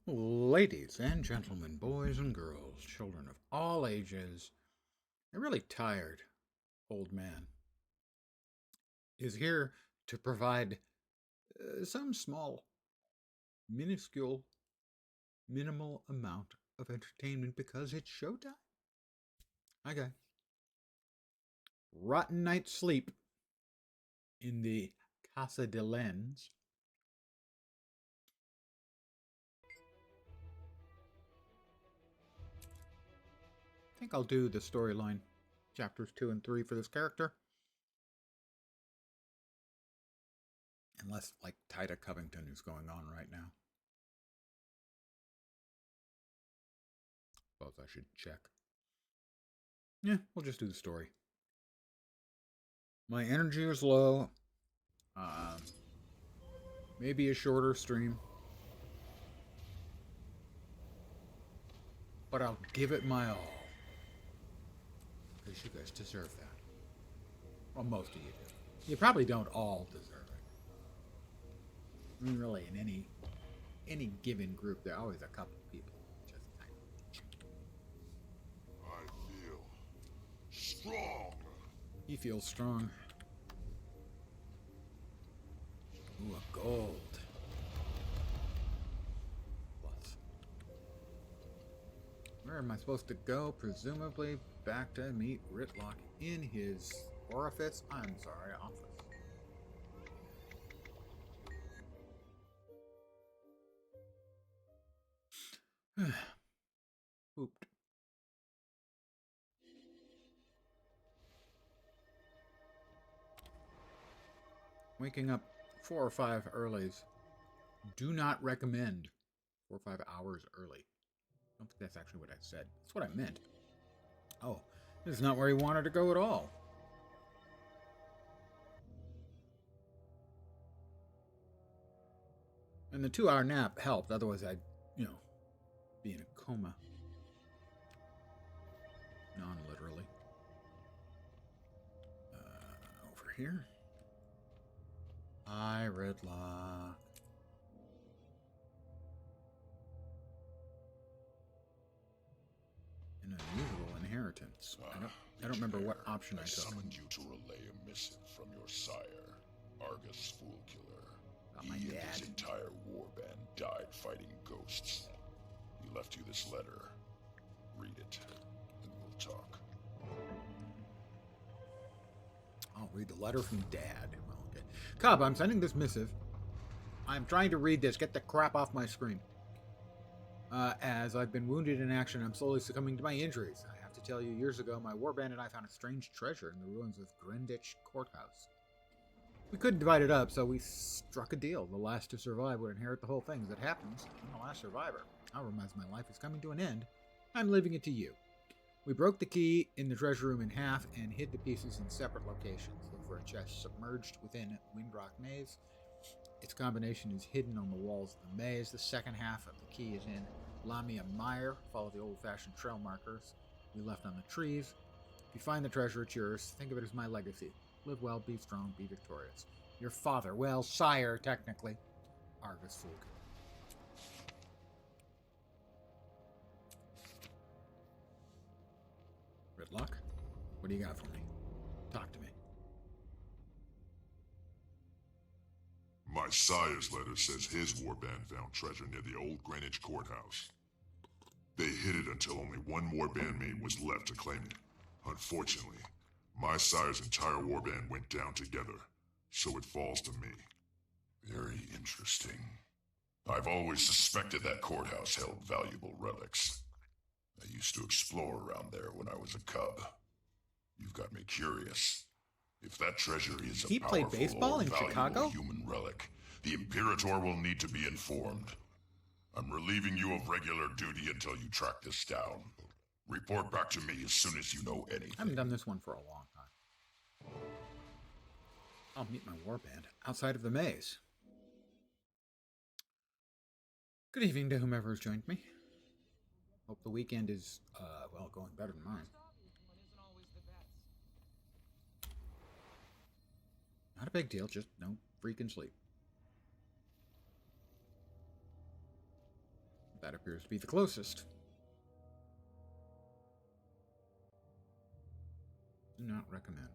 Ladies and gentlemen, boys and girls, children of all ages, a really tired old man is here to provide some small, minuscule, minimal amount of entertainment because it's showtime. Okay. Rotten night's sleep in the Casa de Lens. I think I'll do the storyline, chapters 2 and 3 for this character. Unless, like, Tida Covington is going on right now. Suppose I should check. Yeah, we'll just do the story. My energy is low. Maybe a shorter stream. But I'll give it my all. Because you guys deserve that. Well, most of you do. You probably don't all deserve it. I mean, really, in any given group, there are always a couple people just kind I feel strong. He feels strong. Ooh, a gold. Plus. Where am I supposed to go? Presumably back to meet Ritlock in his orifice. I'm sorry, office. Pooped. Waking up 4 or 5 earlies. Do not recommend 4 or 5 hours early. I don't think that's actually what I said. That's what I meant. Oh, this is not where he wanted to go at all. And the 2-hour nap helped. Otherwise, I'd, be in a coma. Non-literally. Over here. Hi, Ridlock. An unusual inheritance. I don't remember what option I took. Summoned you to relay a missive from your sire, Argus Foolkiller. About my He and dad. his entire warband died fighting ghosts. He left you this letter. Read it, then we'll talk. I'll read the letter from Dad. Well, okay. Cub, I'm sending this missive. I'm trying to read this. Get the crap off my screen. As I've been wounded in action, I'm slowly succumbing to my injuries. I have to tell you, years ago, my warband and I found a strange treasure in the ruins of Greenwich Courthouse. We couldn't divide it up, so we struck a deal. The last to survive would inherit the whole thing. As it happens, I'm the last survivor. However, as my life is coming to an end, I'm leaving it to you. We broke the key in the treasure room in half and hid the pieces in separate locations. Look for a chest submerged within Windrock Maze. Its combination is hidden on the walls of the maze. The second half of the key is in Lamia Mire. Follow the old-fashioned trail markers we left on the trees. If you find the treasure, it's yours. Think of it as my legacy. Live well, be strong, be victorious. Your father, well, sire, technically, Argus Fulk. Ridlock, what do you got for me? Talk to me. My sire's letter says his warband found treasure near the old Greenwich Courthouse. They hid it until only one more bandmate was left to claim it. Unfortunately, my sire's entire warband went down together, so it falls to me. Very interesting. I've always suspected that courthouse held valuable relics. I used to explore around there when I was a cub. You've got me curious. If that treasure is He a played powerful baseball or in valuable Chicago? human relic, the Imperator will need to be informed. I'm relieving you of regular duty until you track this down. Report back to me as soon as you know anything. I haven't done this one for a long time. I'll meet my warband outside of the maze. Good evening to whomever has joined me. Hope the weekend is, going better than mine. Not a big deal, just no freaking sleep. That appears to be the closest. Do not recommend.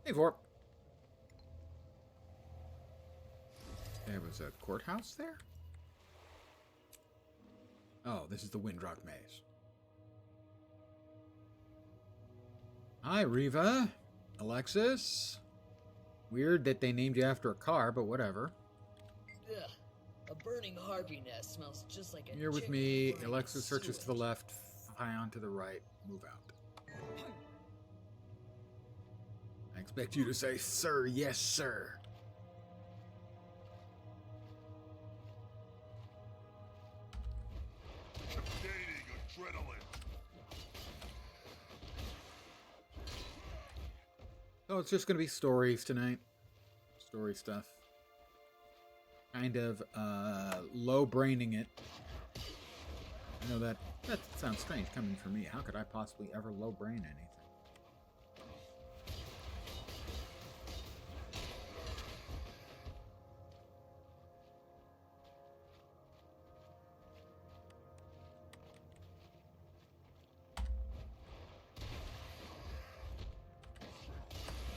Hey, Vorp. There was a courthouse there? Oh, this is the Windrock Maze. Hi, Riva. Alexis. Weird that they named you after a car, but whatever. Ugh, a burning harpy nest smells just like a You're with chicken me. burning in Alexis searches to the sewage. left, Fion to the right. Move out. I expect you to say, sir, yes, sir. Gaining adrenaline. So it's just going to be stories tonight. Story stuff. Kind of low braining it. I know that sounds strange coming from me. How could I possibly ever low brain anything?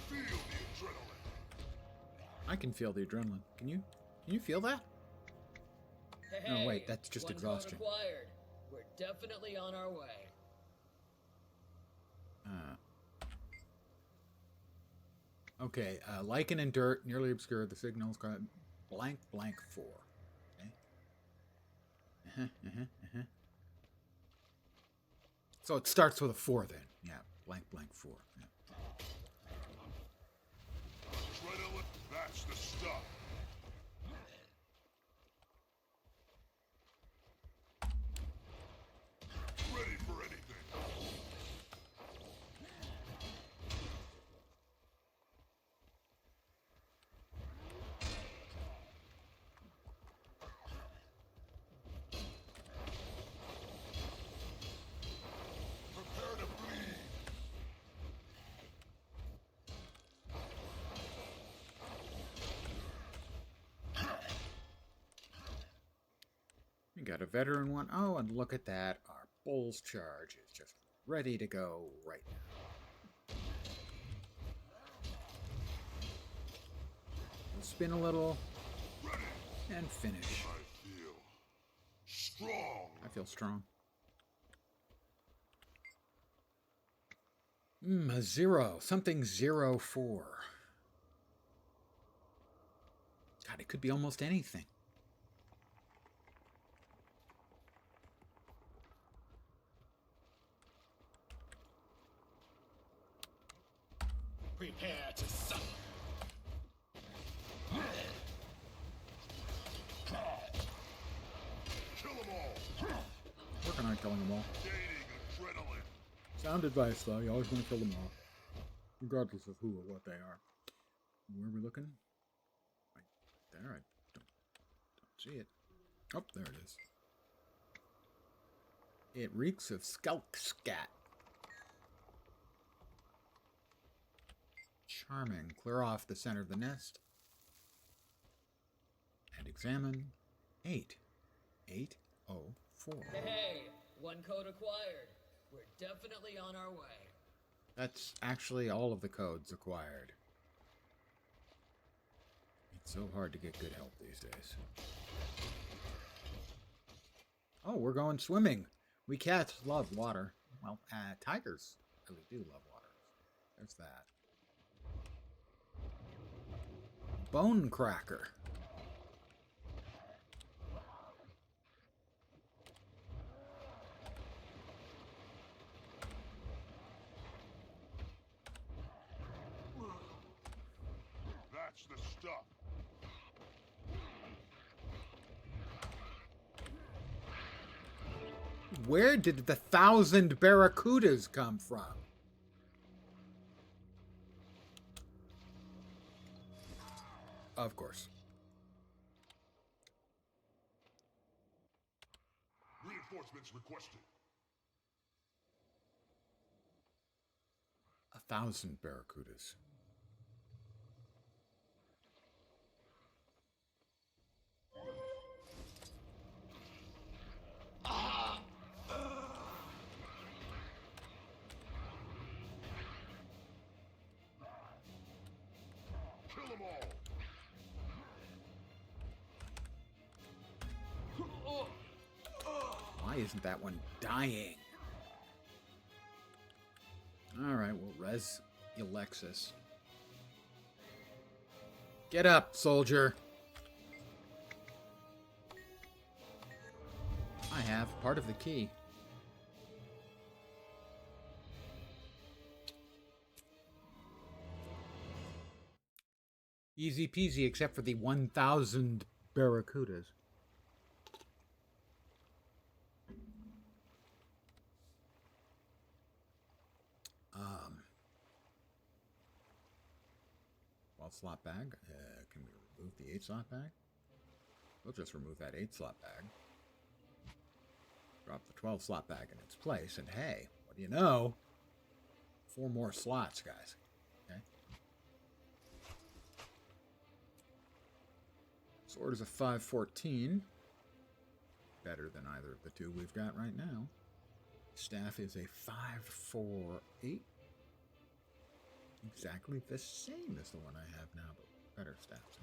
Feel the adrenaline. I can feel the adrenaline. Can you? Can you feel that? Hey, No, wait, that's just one exhaustion. code acquired. We're definitely on our way. Okay, lichen and dirt, nearly obscured. The signal's got blank, blank 4. Okay. So it starts with a 4 then. Yeah, blank, blank 4. Yeah. Adrenaline, that's the stuff. Ready for anything. Prepare to bleed. We got a veteran one. Oh, and look at that. Our Bull's charge is just ready to go right now. We'll spin a little Ready. and finish. I feel strong. I feel strong. A 0. Something 04. God, it could be almost anything. Prepare to suffer. Kill them all. Working on killing them all. Gaining adrenaline. Sound advice, though. You always want to kill them all. Regardless of who or what they are. Where are we looking? Right there. I don't see it. Oh, there it is. It reeks of skulk scat. Charming. Clear off the center of the nest. And examine. 8. 804. Hey, one code acquired. We're definitely on our way. That's actually all of the codes acquired. It's so hard to get good help these days. Oh, we're going swimming. We cats love water. Well, tigers really do love water. There's that. Bone cracker. That's the stuff. Where did the 1,000 barracudas come from? Of course. Reinforcements requested. 1,000 barracudas. Kill them all. Why isn't that one dying? Alright, we'll res Alexis. Get up, soldier! I have part of the key. Easy peasy, except for the 1,000 barracudas. Well, slot bag. Can we remove the 8 slot bag? We'll just remove that 8 slot bag. Drop the 12 slot bag in its place, and hey, what do you know? 4 more slots, guys. Okay. Sword is a 514. Better than either of the 2 we've got right now. Staff is a 548. Exactly the same as the one I have now, but better staffs.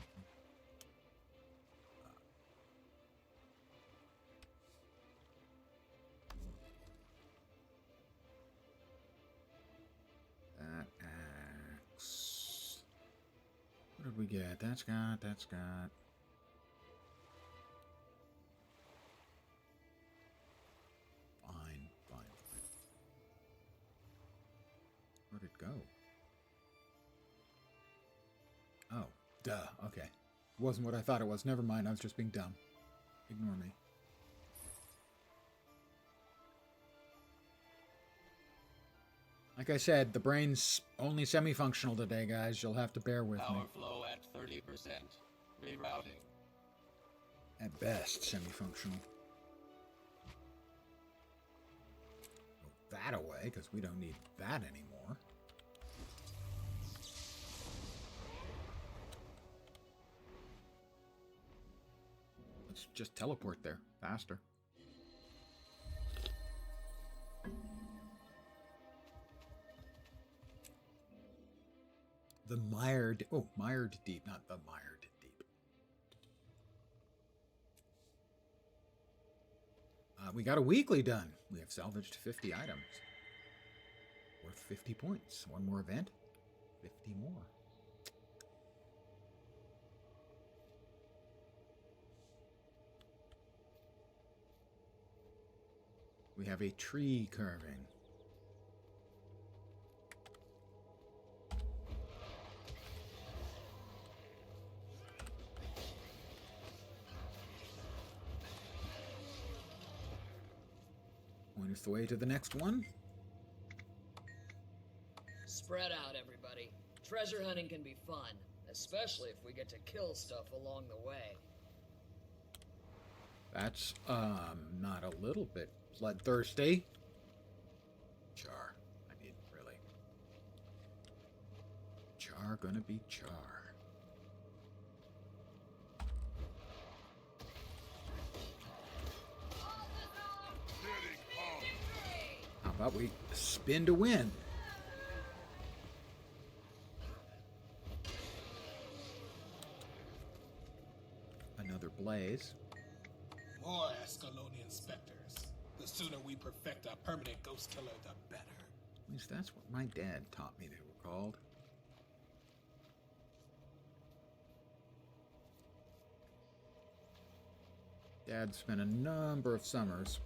That axe. What did we get? That's got. Fine. Where'd it go? Oh, duh. Okay. It wasn't what I thought it was. Never mind. I was just being dumb. Ignore me. Like I said, the brain's only semi-functional today, guys. You'll have to bear with me. Power flow at 30%. Rerouting. At best, semi-functional. Move that away, because we don't need that anymore. Let's just teleport there faster. The mired... Oh, mired deep, not the mired deep. We got a weekly done. We have salvaged 50 items. Worth 50 points. One more event, 50 more. We have a tree carving. Point us the way to the next one. Spread out, everybody. Treasure hunting can be fun, especially if we get to kill stuff along the way. That's, not a little bit bloodthirsty. Char. I mean, really. Char gonna be char. How about we spin to win? Another blaze. More Ascalonian specters. The sooner we perfect our permanent ghost killer, the better. At least that's what my dad taught me they were called. Dad spent a number of summers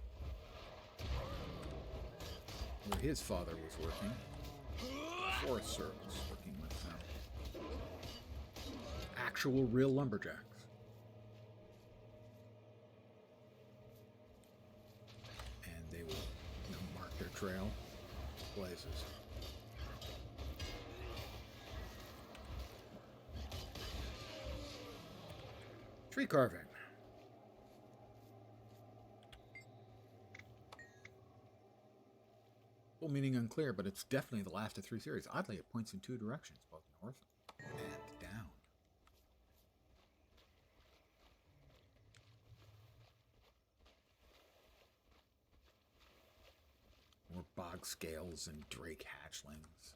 where his father was working. Forest Service, working with actual real lumberjacks. And they will, mark their trail. Blazes. Tree carving. Full meaning unclear, but it's definitely the last of 3 series. Oddly, it points in 2 directions, both north and down. More bog scales and drake hatchlings.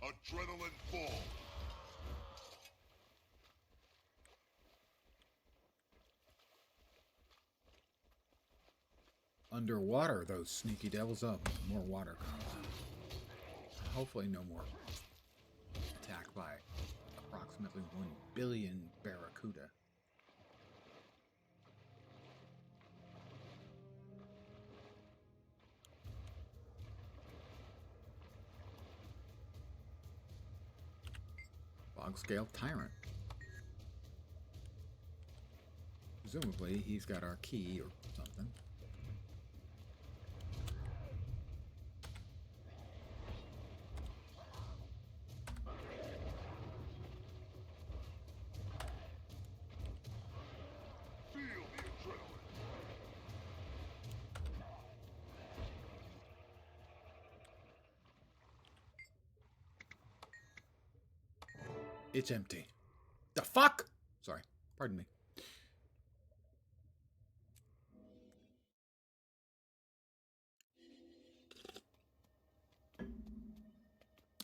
Adrenaline ball. Underwater, those sneaky devils. Oh, more water comes. Hopefully no more attack by approximately 1 billion barracuda. Bog scale tyrant. Presumably he's got our key or something. Feel the adrenaline. It's empty. The fuck? Sorry. Pardon me.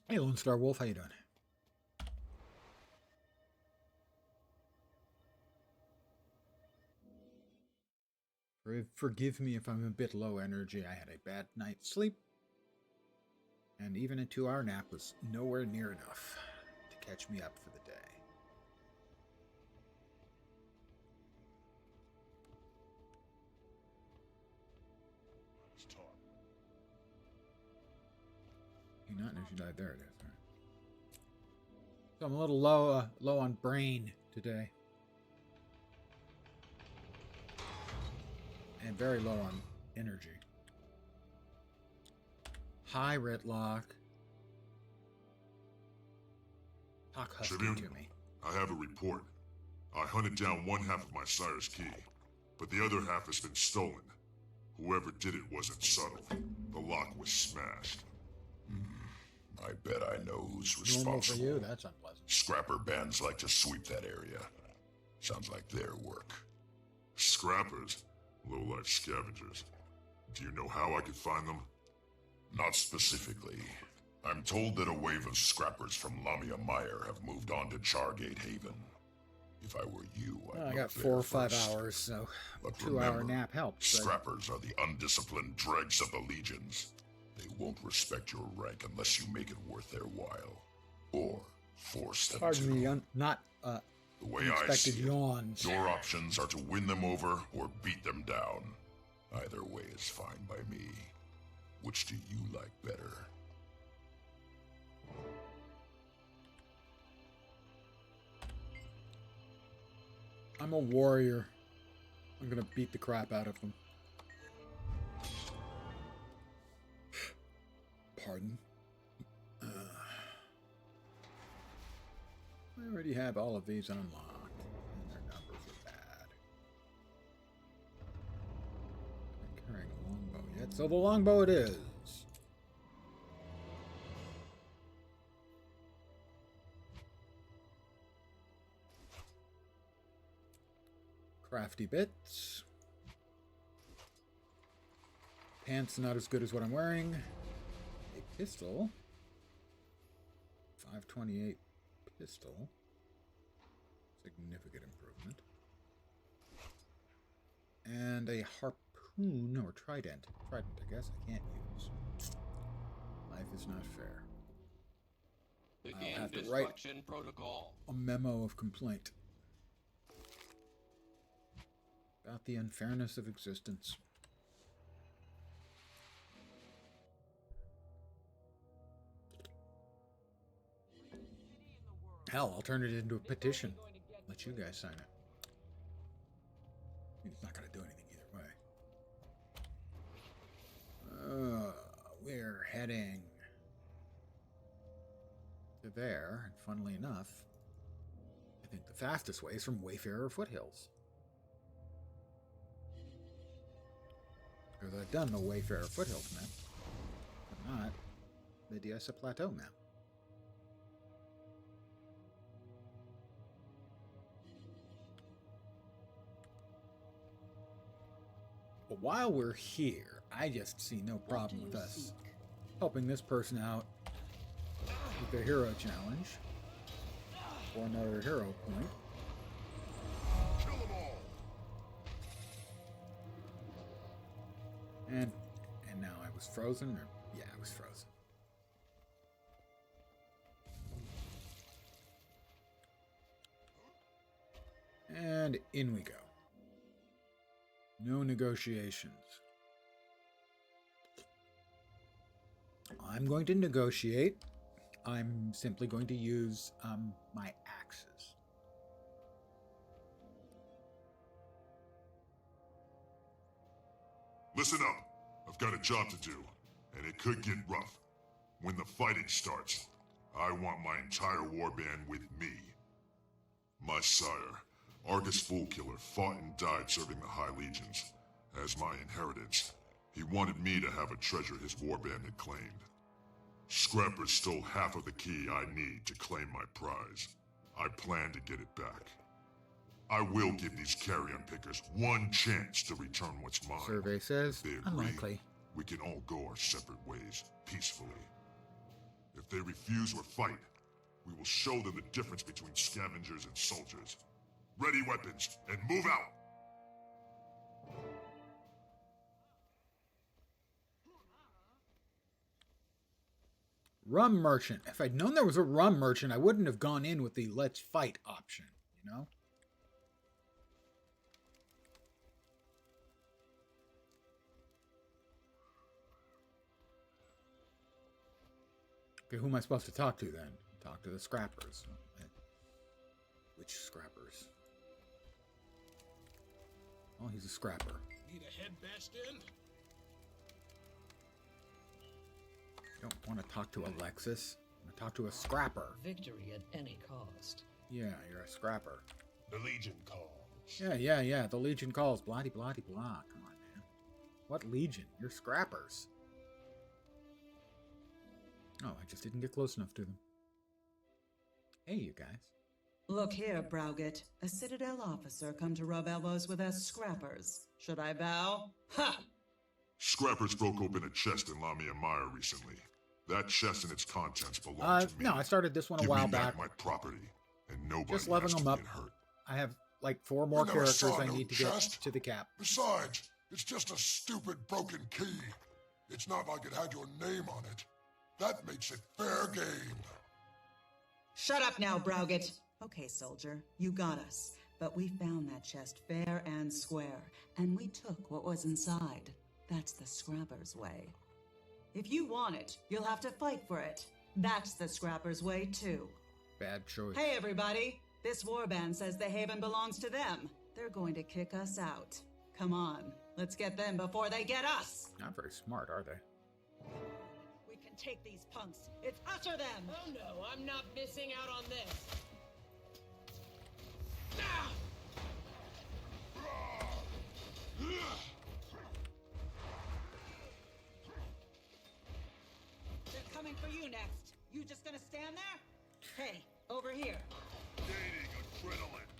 Hey, Lone Star Wolf, how you doing? Forgive me if I'm a bit low energy. I had a bad night's sleep, and even a 2-hour nap was nowhere near enough to catch me up for the day. Let's talk. You not know she died. There it is. All right. So I'm a little low on brain today, and very low on energy. Hi, Ritlock. Talk husky Tribune? to me. I have a report. I hunted down one half of my sire's key, but the other half has been stolen. Whoever did it wasn't subtle. The lock was smashed. I bet I know who's Normal for responsible. you? That's unpleasant. Scrapper bands like to sweep that area. Sounds like their work. Scrappers? Low-life scavengers. Do you know how I could find them? Not specifically. I'm told that a wave of scrappers from Lamia Meyer have moved on to Chargate Haven. If I were you, I'd I look got there 4 or 5 first. hours, so But 2-hour remember, nap helps. But Scrappers are the undisciplined dregs of the legions. They won't respect your rank unless you make it worth their while. Or force them to. pardon me, not The way I unexpected see it, yawns. your options are to win them over or beat them down. Either way is fine by me. Which do you like better? I'm a warrior. I'm gonna beat the crap out of them. Pardon? I already have all of these unlocked, and their numbers are bad. I'm carrying a longbow yet, so the longbow it is. Crafty bits. Pants not as good as what I'm wearing. A pistol. 528 pistol. Significant improvement. And a harpoon or trident. Trident, I guess I can't use. Life is not fair. Begin have to write- destruction protocol. A memo of complaint about the unfairness of existence. Hell, I'll turn it into a petition. Let you guys sign it. It's not going to do anything either way. We're heading there, and funnily enough, I think the fastest way is from Wayfarer Foothills. Because I've done the Wayfarer Foothills map, but not the Diasa Plateau map. But while we're here, I just see no problem with us helping this person out with their hero challenge for another hero point. Kill them all! And now I was frozen, or yeah, I was frozen. And in we go. No negotiations. I'm going to negotiate. I'm simply going to use my axes. Listen up. I've got a job to do, and it could get rough. When the fighting starts, I want my entire warband with me. My sire, Argus Foolkiller, fought and died serving the High Legions. As my inheritance, he wanted me to have a treasure his warband had claimed. Scrappers stole half of the key I need to claim my prize. I plan to get it back. I will give these carrion pickers one chance to return what's mine. Survey says If they agree, unlikely. we can all go our separate ways, peacefully. If they refuse or fight, we will show them the difference between scavengers and soldiers. Ready weapons, and move out! Rum merchant. If I'd known there was a rum merchant, I wouldn't have gone in with the let's fight option, you know? Okay, who am I supposed to talk to then? Talk to the scrappers. Which scrappers? Oh, he's a scrapper. Need a head bashed in? I don't want to talk to Alexis. I want to talk to a scrapper. Victory at any cost. Yeah, you're a scrapper. The Legion calls. Yeah. The Legion calls. Blah-de, blah-de, blah. Come on, man. What Legion? You're scrappers. Oh, I just didn't get close enough to them. Hey, you guys. Look here, Browgit. A Citadel officer come to rub elbows with us scrappers. Should I bow? Ha! Scrappers broke open a chest in Lamia Mire recently. That chest and its contents belong to me. No, I started this one a Give while me back back. my property, and nobody Just leveling has to them up. get hurt. I have like 4 more We never characters saw I no need to get chest. to the cap. Besides, it's just a stupid broken key. It's not like it had your name on it. That makes it fair game. Shut up now, Browgit. Okay, soldier, you got us. But we found that chest fair and square, and we took what was inside. That's the Scrapper's way. If you want it, you'll have to fight for it. That's the Scrapper's way, too. Bad choice. Hey, everybody! This warband says the Haven belongs to them. They're going to kick us out. Come on, let's get them before they get us! Not very smart, are they? We can take these punks. It's us or them! Oh no, I'm not missing out on this. They're coming for you next. You just gonna stand there? Hey, over here. Gaining adrenaline.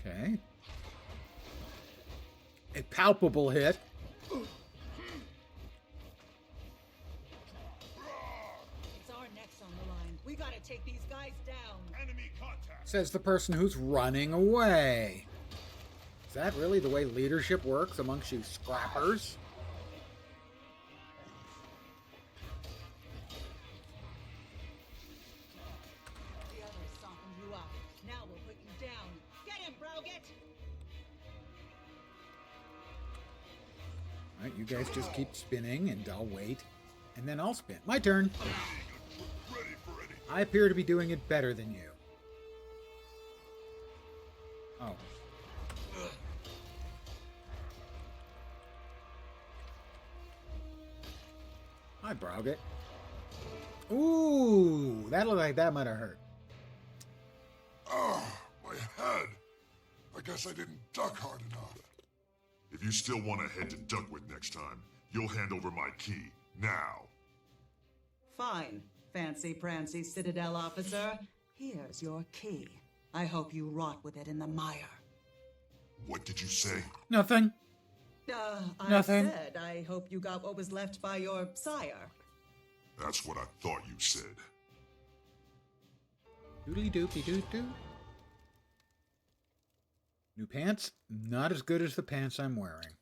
Okay. A palpable hit. It's our necks on the line. We gotta take these guys down. Enemy contact. Says the person who's running away. Is that really the way leadership works amongst you scrappers? The others softened you up. Now we'll put you down. Get him, Browgit! Alright, you guys just keep spinning and I'll wait. And then I'll spin. My turn. Ready for anything. I appear to be doing it better than you. Oh. Hi, Browgit. Ooh, that looked like that might have hurt. Ah, my head. I guess I didn't duck hard enough. If you still want a head to duck with next time, you'll hand over my key, now. Fine, fancy prancy Citadel officer. Here's your key. I hope you rot with it in the mire. What did you say? Nothing. I Nothing. said I hope you got what was left by your sire. That's what I thought you said. Doodly doopy doo doo. New pants? Not as good as the pants I'm wearing.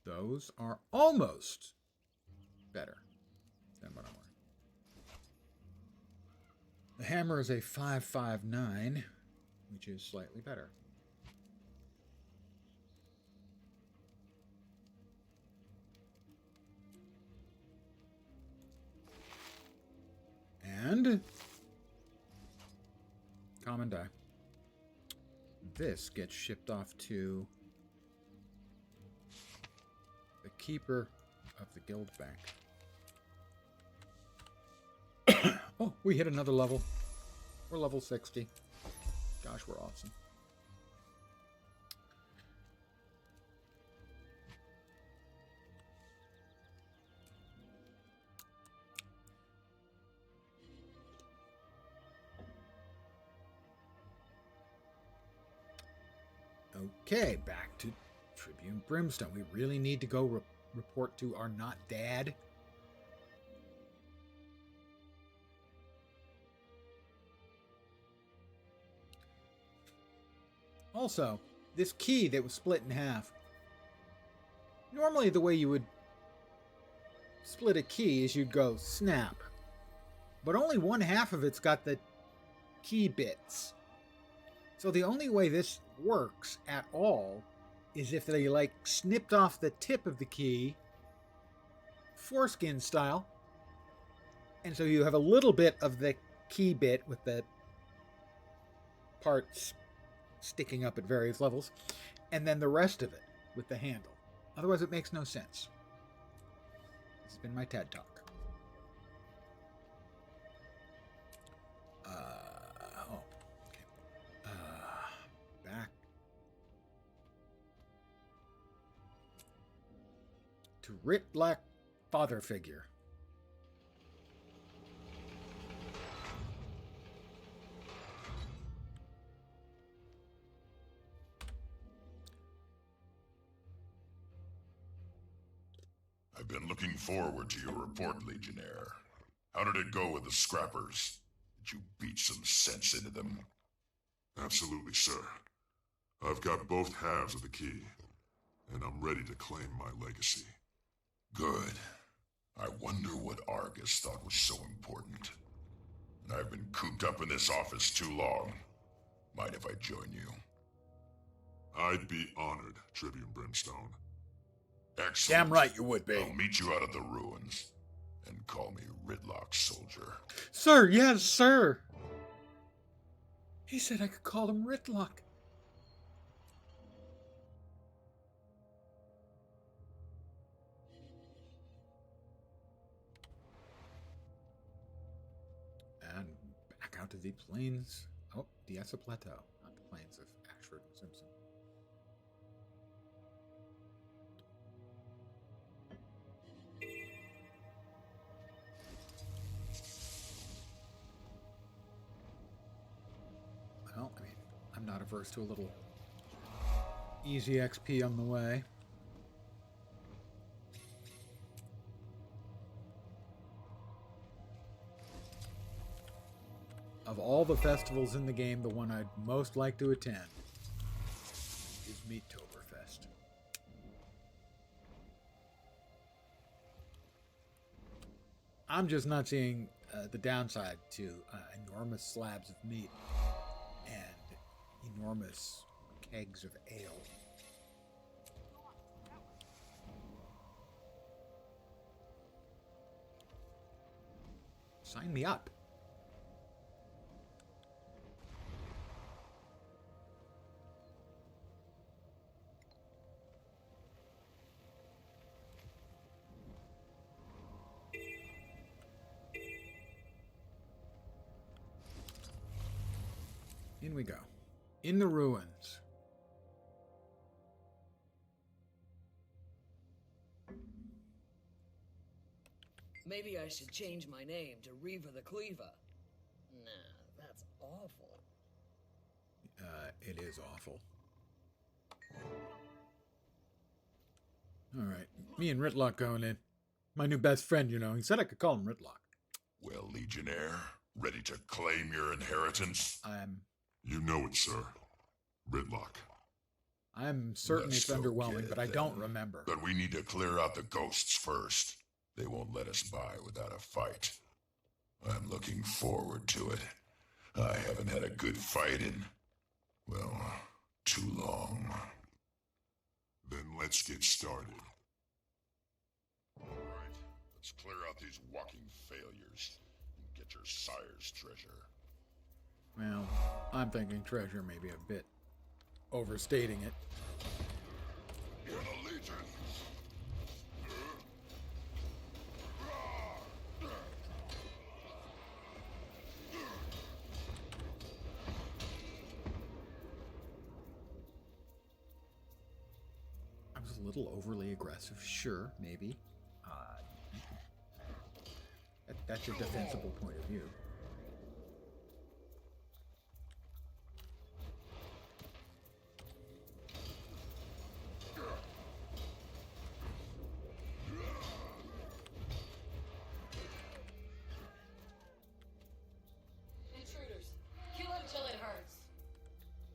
Those are almost better than what I'm wearing. The hammer is a 5.59, which is slightly better. And common die. This gets shipped off to the keeper of the guild bank. Oh, we hit another level. We're level 60. Gosh, we're awesome. Okay, back to Tribune Brimstone. We really need to go report to our not dad. Also, this key that was split in half. Normally the way you would split a key is you'd go snap. But only one half of it's got the key bits. So the only way this works at all is if they like snipped off the tip of the key, foreskin style, and so you have a little bit of the key bit with the parts sticking up at various levels, and then the rest of it with the handle. Otherwise it makes no sense. This has been my TED Talk. Back to Rit Black father figure. I've been looking forward to your report, Legionnaire. How did it go with the scrappers? Did you beat some sense into them? Absolutely, sir. I've got both halves of the key, and I'm ready to claim my legacy. Good. I wonder what Argus thought was so important. And I've been cooped up in this office too long. Mind if I join you? I'd be honored, Tribune Brimstone. Excellent. Damn right you would be. I'll meet you out of the ruins. And call me Ridlock Soldier. Sir, yes, sir. He said I could call him Ritlock. And back out to the plains. Oh, Diessa Plateau, not the plains of Ashford and Simpson. Well, I mean, I'm not averse to a little easy XP on the way. Of all the festivals in the game, the one I'd most like to attend is Meattoberfest. I'm just not seeing the downside to enormous slabs of meat and enormous kegs of ale. Sign me up. In we go. In the ruins. Maybe I should change my name to Reva the Cleaver. Nah, that's awful. It is awful. Alright, me and Ritlock going in. My new best friend, you know. He said I could call him Ritlock. Well, Legionnaire, ready to claim your inheritance? You know it, sir. Ridlock. I'm certain Let's it's go underwhelming, get but I them. don't remember. But we need to clear out the ghosts first. They won't let us by without a fight. I'm looking forward to it. I haven't had a good fight in, well, too long. Then let's get started. Alright, let's clear out these walking failures and get your sire's treasure. Well, I'm thinking treasure may be a bit overstating it. For the Legion! I was a little overly aggressive, sure, maybe. That's a defensible point of view. Intruders. Kill him till it hurts.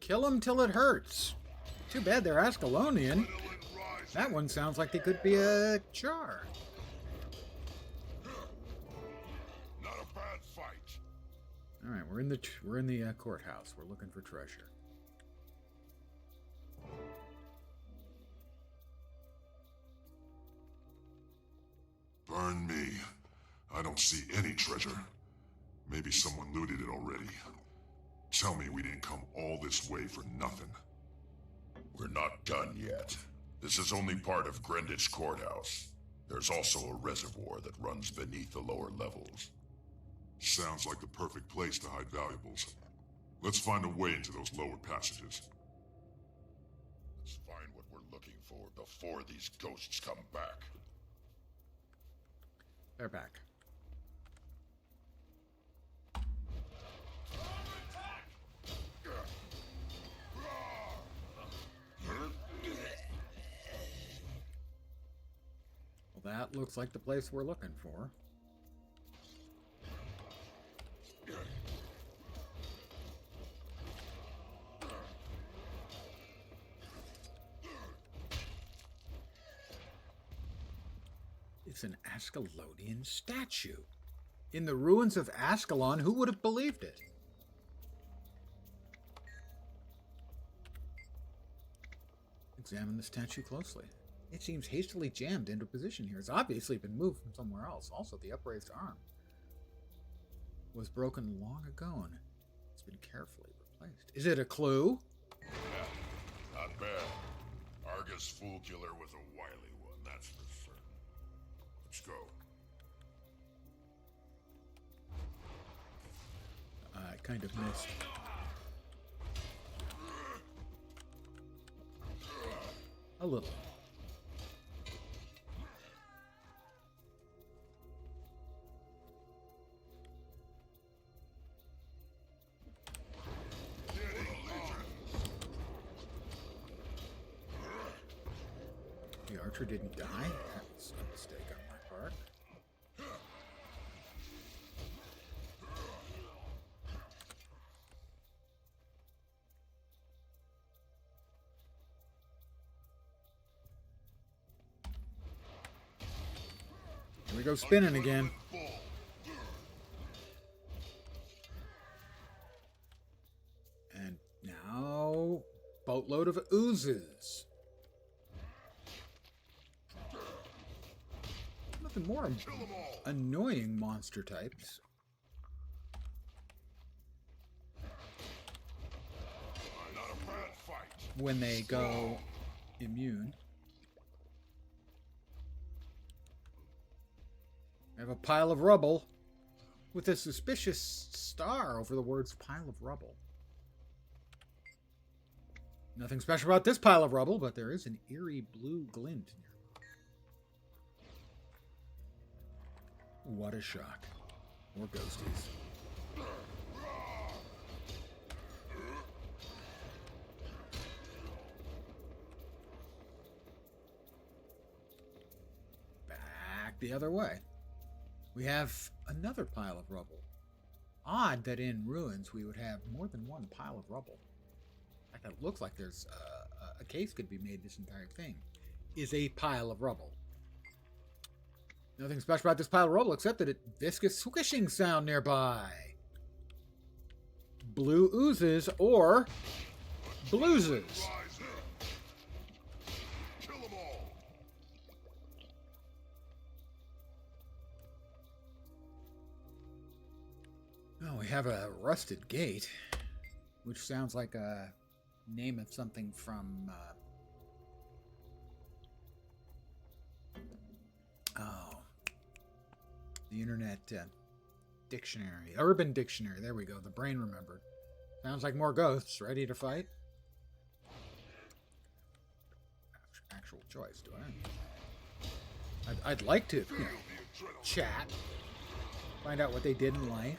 Kill them till it hurts. Too bad they're Ascalonian. That one sounds like they could be a Char. Not a bad fight. All right, we're in the courthouse. We're looking for treasure. Burn me. I don't see any treasure. Maybe someone looted it already. Tell me we didn't come all this way for nothing. We're not done yet. This is only part of Greenwich Courthouse. There's also a reservoir that runs beneath the lower levels. Sounds like the perfect place to hide valuables. Let's find a way into those lower passages. Let's find what we're looking for before these ghosts come back. They're back. Well, that looks like the place we're looking for. It's an Ascalonian statue. In the ruins of Ascalon, who would have believed it? Examine the statue closely. It seems hastily jammed into position here. It's obviously been moved from somewhere else. Also, the upraised arm was broken long ago and it's been carefully replaced. Is it a clue? Yeah, not bad. Argus Foolkiller was a wily one, that's for certain. Let's go. I kind of missed. A little. The archer didn't die? That's a mistake on my part. Here we go spinning again. And now, boatload of oozes. Nothing more annoying monster types. Not a bad fight. When they go immune. I have a pile of rubble with a suspicious star over the words pile of rubble. Nothing special about this pile of rubble, but there is an eerie blue glint. What a shock. More ghosties. Back the other way. We have another pile of rubble. Odd that in ruins we would have more than one pile of rubble. In fact, it looks like there's a case could be made. This entire thing is a pile of rubble. Nothing special about this pile of rubble except that it viscous swishing sound nearby. Blue oozes or blueses. Kill them all. Oh, we have a rusted gate, which sounds like a name of something from the internet dictionary, urban dictionary. There we go. The brain remembered. Sounds like more ghosts ready to fight. Actual choice, do I? I'd like to, chat, find out what they did in life,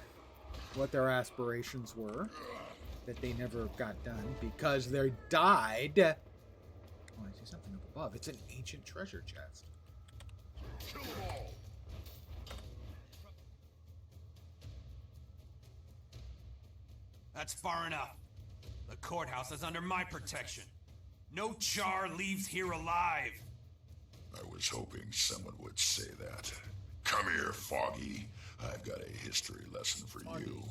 what their aspirations were that they never got done because they died. Oh, I see something up above. It's an ancient treasure chest. Kill them all. That's far enough. The courthouse is under my protection. No Char leaves here alive. I was hoping someone would say that. Come here, Foggy. I've got a history lesson for you.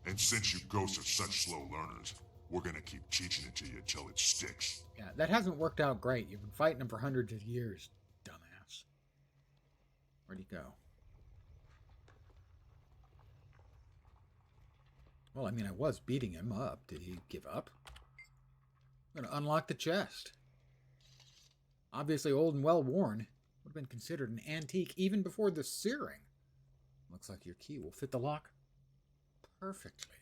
And since you ghosts are such slow learners, we're gonna keep teaching it to you until it sticks. Yeah, that hasn't worked out great. You've been fighting him for hundreds of years, dumbass. Where'd he go? Well, I mean, I was beating him up. Did he give up? I'm going to unlock the chest. Obviously old and well-worn. Would have been considered an antique even before the searing. Looks like your key will fit the lock perfectly.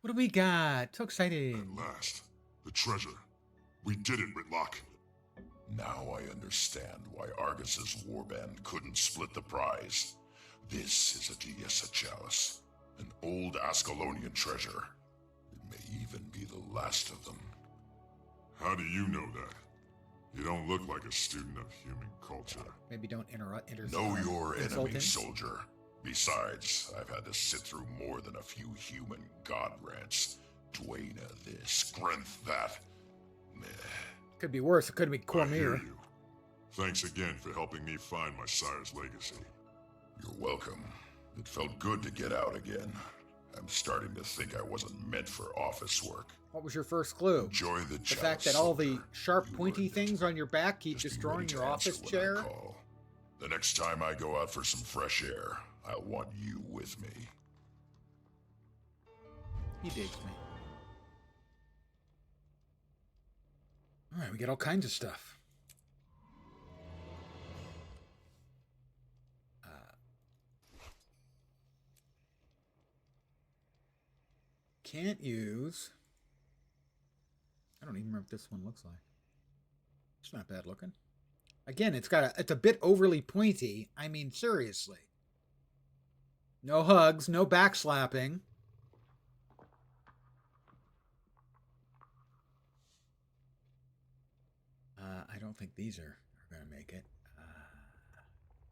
What do we got? So excited. At last, the treasure. We did it, Ritlock. Now I understand why Argus's warband couldn't split the prize. This is a Diessa chalice, an old Ascalonian treasure. It may even be the last of them. How do you know that? You don't look like a student of human culture. Maybe don't interrupt. Know your enemy, insulting. soldier. Besides, I've had to sit through more than a few human god rants. Dwayna this, Grenth that. Meh. Could be worse. It could be I hear Cormir. you. Thanks again for helping me find my sire's legacy. You're welcome. It felt good to get out again. I'm starting to think I wasn't meant for office work. What was your first clue? Enjoy the The fact that all the sharp, pointy things on your back keep destroying your office chair? The next time I go out for some fresh air, I'll want you with me. He digs me. Alright, we get all kinds of stuff. Can't use... I don't even remember what this one looks like. It's not bad looking. Again, it's a bit overly pointy. I mean, seriously. No hugs, no backslapping. I don't think these are going to make it.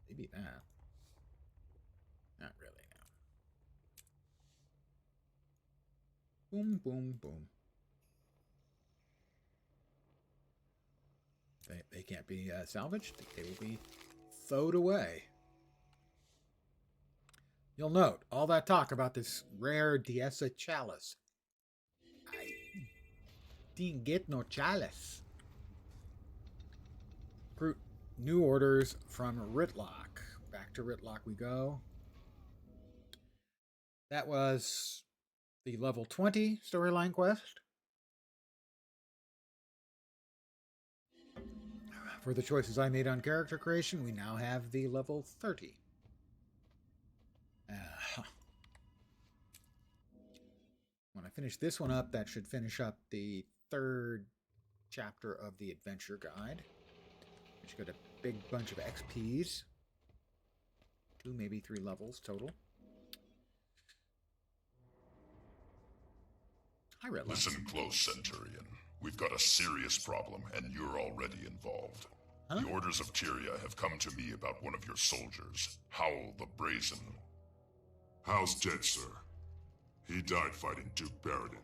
Maybe that. Not really, no. Boom, boom, boom. They can't be salvaged. They will be thrown away. You'll note all that talk about this rare Diessa chalice. I didn't get no chalice. New orders from Ritlock. Back to Ritlock we go. That was the level 20 storyline quest. For the choices I made on character creation, we now have the level 30. finish this one up. That should finish up the 3rd chapter of the adventure guide. Which got a big bunch of XPs. 2, maybe 3 levels total. Hi, Red Light. Listen close, Centurion. We've got a serious problem, and you're already involved. Huh? The orders of Tyria have come to me about one of your soldiers, Howl the Brazen. Hal's dead, sir. He died fighting Duke Baradin.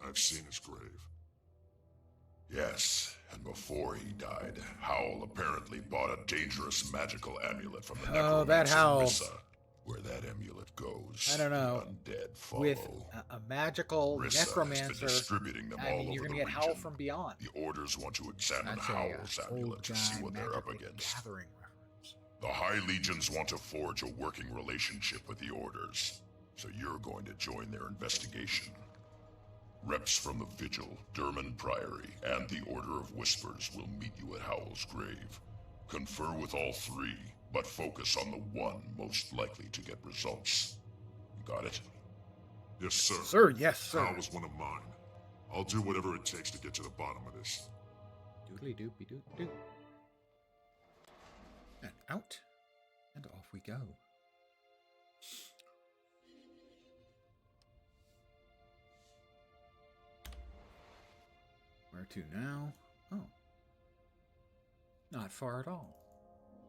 I've seen his grave. Yes, and before he died, Howl apparently bought a dangerous magical amulet from the Oh, that necromancer Howl. Rissa. Where that amulet goes, I don't know. the undead follow. With a magical Rissa has necromancer, been distributing them I all mean, you're over going the to get Howl region. from beyond. The orders want to examine That's Howl's a amulet old to see guy what they're up Magic the against. Gathering reference. The High Legions want to forge a working relationship with the Orders, so you're going to join their investigation. Reps from the Vigil, Derman Priory, and the Order of Whispers will meet you at Howl's grave. Confer with all 3, but focus on the one most likely to get results. You got it? Yes, sir. Sir, yes, sir. Hal was one of mine. I'll do whatever it takes to get to the bottom of this. Doodly doopy doop doop. And out. And off we go. Where to now? Oh. Not far at all.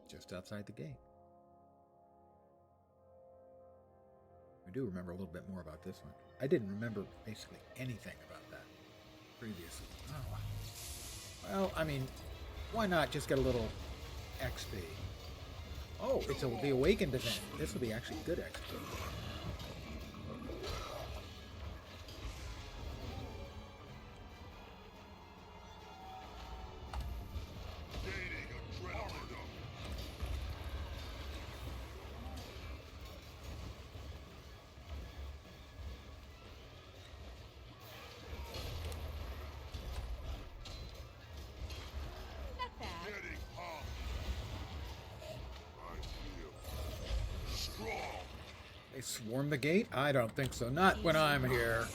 Just outside the gate. I do remember a little bit more about this one. I didn't remember basically anything about that previously. Oh. Well, I mean, why not just get a little XP? Oh, it's the Awakened event. This will be actually good XP. Not bad. They swarm the gate? I don't think so. Not when I'm here.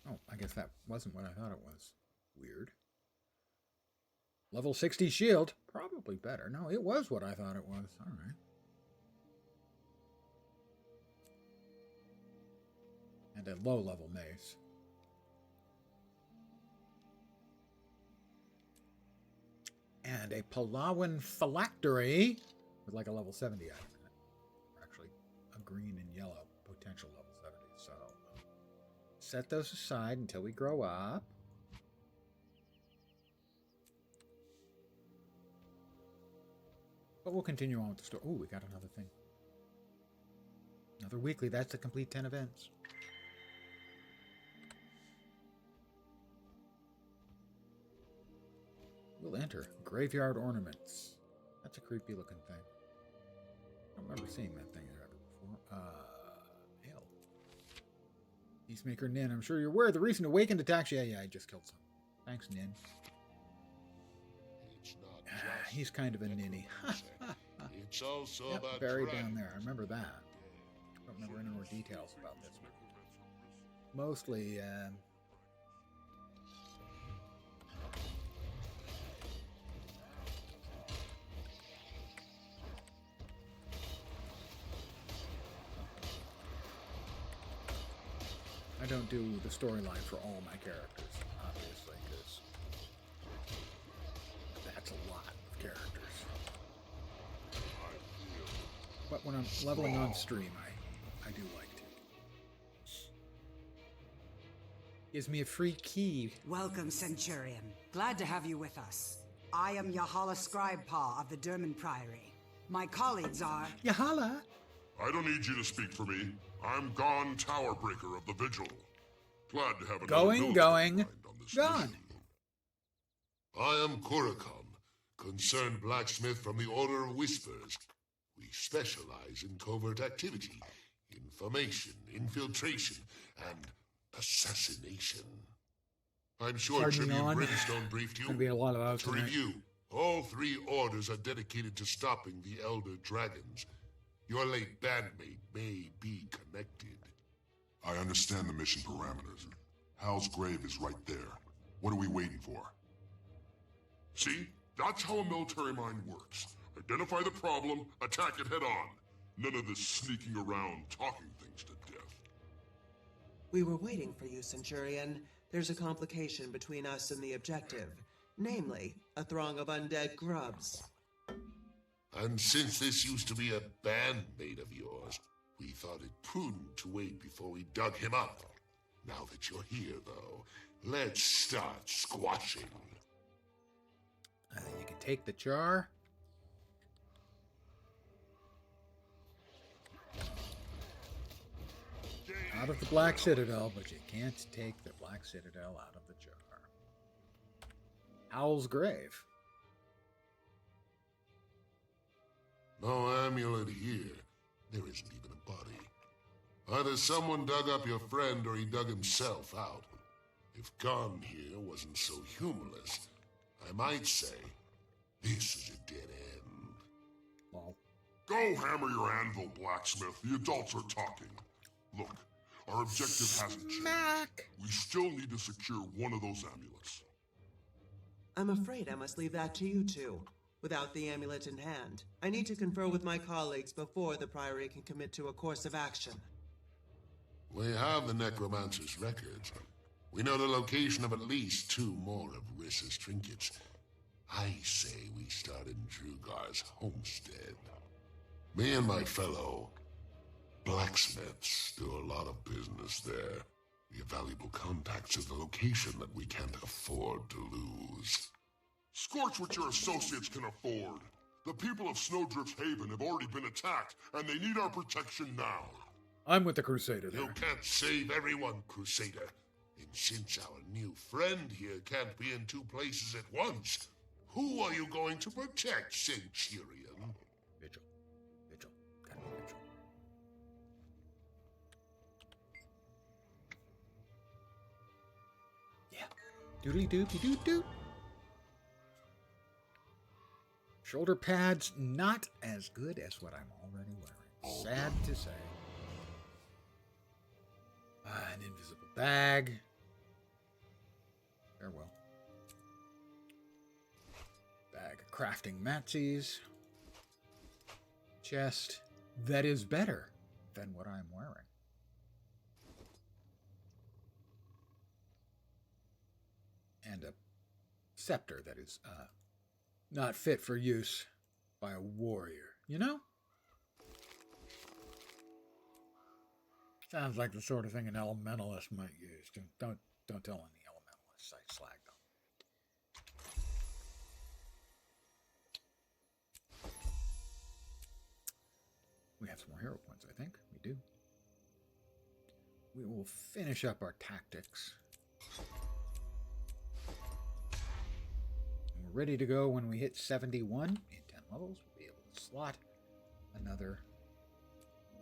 Oh, I guess that wasn't what I thought it was. Weird. Level 60 shield. Probably better. No, it was what I thought it was. All right. And a low-level mace. And a Palawan phylactery with like a level 70 item in it. Actually, a green and yellow potential level 70. So set those aside until we grow up. But we'll continue on with the story. Oh, we got another thing. Another weekly. That's the complete 10 events. We'll enter. Graveyard ornaments. That's a creepy looking thing. I don't remember seeing that thing ever before. Hell. Peacemaker Nin. I'm sure you're aware of the recent awakened attacks. Yeah, I just killed some. Thanks, Nin. He's kind of a ninny. It's also Yep, about buried drag. down there. I remember that. I don't remember any more details about this one. Mostly, I don't do the storyline for all my characters, obviously, because that's a lot of characters. But when I'm leveling on stream, I do like to. Gives me a free key. Welcome, Centurion. Glad to have you with us. I am Yahala Scribepaw of the Derman Priory. My colleagues are... Yahala! I don't need you to speak for me. I'm Gon Towerbreaker of the Vigil. Glad to have another Going. military mind on this Gone. mission. I am Kurikon, concerned blacksmith from the Order of Whispers. We specialize in covert activity, information, infiltration, and assassination. I'm sure Pardon me, Tribune on. Brimstone briefed you. Gonna be a lot of those To tonight. review, All 3 orders are dedicated to stopping the Elder Dragons. Your late bandmate may be connected. I understand the mission parameters. Hal's grave is right there. What are we waiting for? See? That's how a military mind works. Identify the problem, attack it head on. None of this sneaking around, talking things to death. We were waiting for you, Centurion. There's a complication between us and the objective. Namely, a throng of undead grubs. And since this used to be a bandmate of yours, we thought it prudent to wait before we dug him up. Now that you're here, though, let's start squashing. You can take the jar. Out of the Black Citadel, but you can't take the Black Citadel out of the jar. Howl's grave. No amulet here. There isn't even a body. Either someone dug up your friend or he dug himself out. If Gon here wasn't so humorless, I might say, this is a dead end. Well, go hammer your anvil, blacksmith. The adults are talking. Look, our objective hasn't changed. We still need to secure one of those amulets. I'm afraid I must leave that to you two. Without the amulet in hand, I need to confer with my colleagues before the Priory can commit to a course of action. We have the Necromancer's records. We know the location of at least 2 more of Rissa's trinkets. I say we start in Drugar's homestead. Me and my fellow blacksmiths do a lot of business there. We have valuable contacts at the location that we can't afford to lose. Scorch what your associates can afford. The people of Snowdrift Haven have already been attacked, and they need our protection now. I'm with the Crusader there. You can't save everyone, Crusader. And since our new friend here can't be in 2 places at once, who are you going to protect, Centurion? Vigil. Vigil. Gotta be Vigil. Yeah. Doodly doopy doot doot. Shoulder pads not as good as what I'm already wearing. Sad to say. An invisible bag. Farewell. Bag of crafting matches. Chest that is better than what I'm wearing. And a scepter that is not fit for use by a warrior, you know? Sounds like the sort of thing an elementalist might use. Don't tell any elementalists I slagged them. We have some more hero points, I think. We do. We will finish up our tactics. And we're ready to go when we hit 71 in 10 levels. We'll be able to slot another